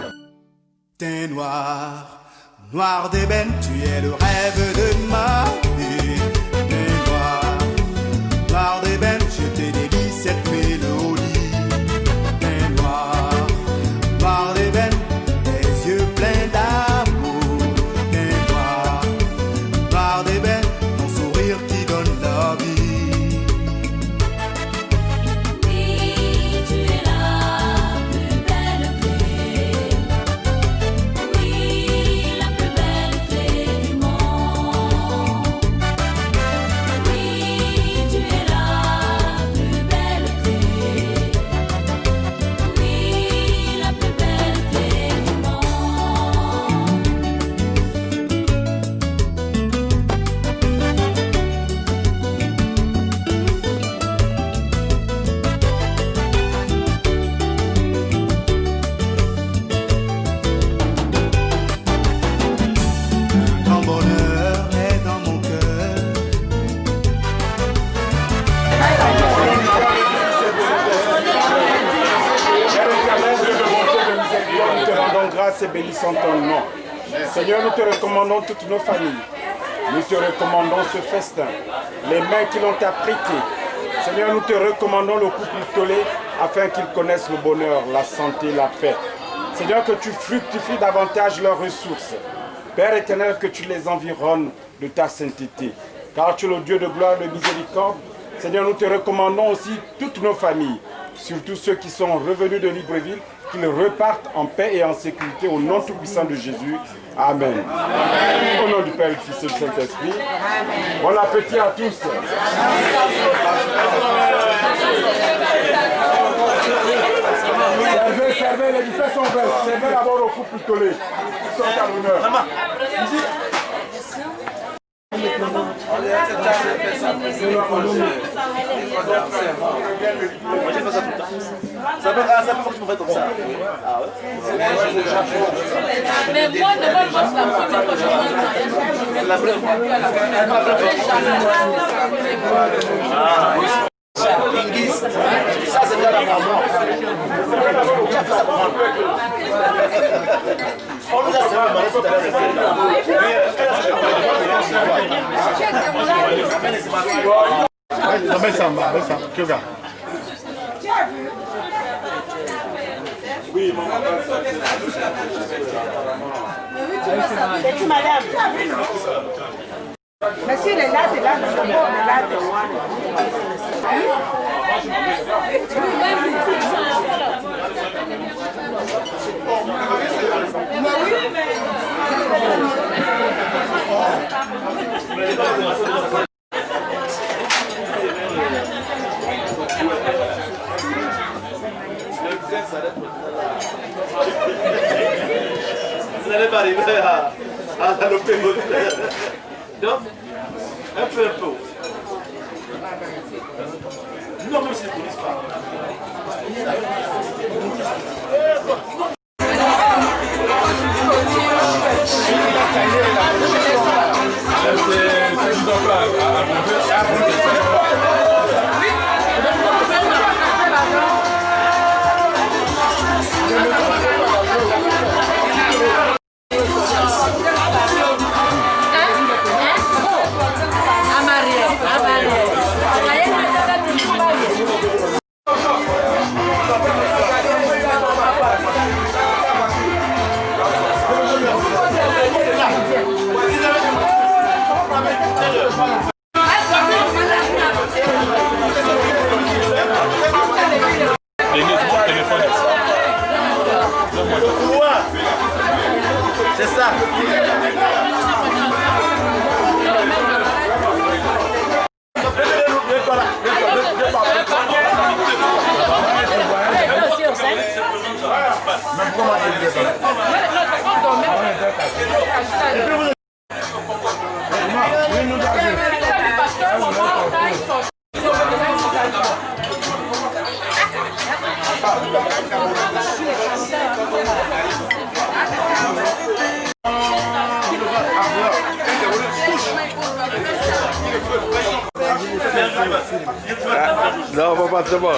Teint noir, noir d'ébène, tu es le rêve de ma vie. Teint noir, noir d'ébène, je t'ai dédié cette mélodie. Teint noir, noir d'ébène, tes yeux pleins d'amour. Teint noir, noir d'ébène, ton sourire qui donne la vie. Et bénissons ton nom. Seigneur, nous te recommandons toutes nos familles. Nous te recommandons ce festin, les mains qui l'ont abrité. Seigneur, nous te recommandons le couple Tolé afin qu'ils connaissent le bonheur, la santé, la paix. Seigneur, que tu fructifies davantage leurs ressources. Père éternel, que tu les environnes de ta sainteté. Car tu es le Dieu de gloire et de miséricorde. Seigneur, nous te recommandons aussi toutes nos familles, surtout ceux qui sont revenus de Libreville, qu'ils repartent en paix et en sécurité au nom tout-puissant de Jésus. Amen. Amen. Au nom du Père, du Fils et du Saint-Esprit. Bon appétit à tous. Servez, les buffets sont verts. Servez d'abord au couple Tolé. Ils sont à l'honneur. Ça peut faut que je me fasse comme ça. Mais moi, de moi, c'est la première fois que je la première fois. Ça, c'est déjà la maman. Tu as fait ça pour moi. On nous a demandé tout à l'heure. Mets ça, que gars. Oui, maman. C'est madame. Monsieur, le là, c'est là, le là, Vous n'allez pas arriver à l'opé. Donc, un peu. Non, même si les polices parlent. C'est ça. Non, on va pas te voir.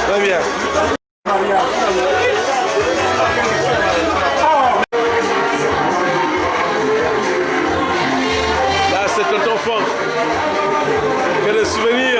Très bien. Là, c'est tonton Franck. Que le souvenir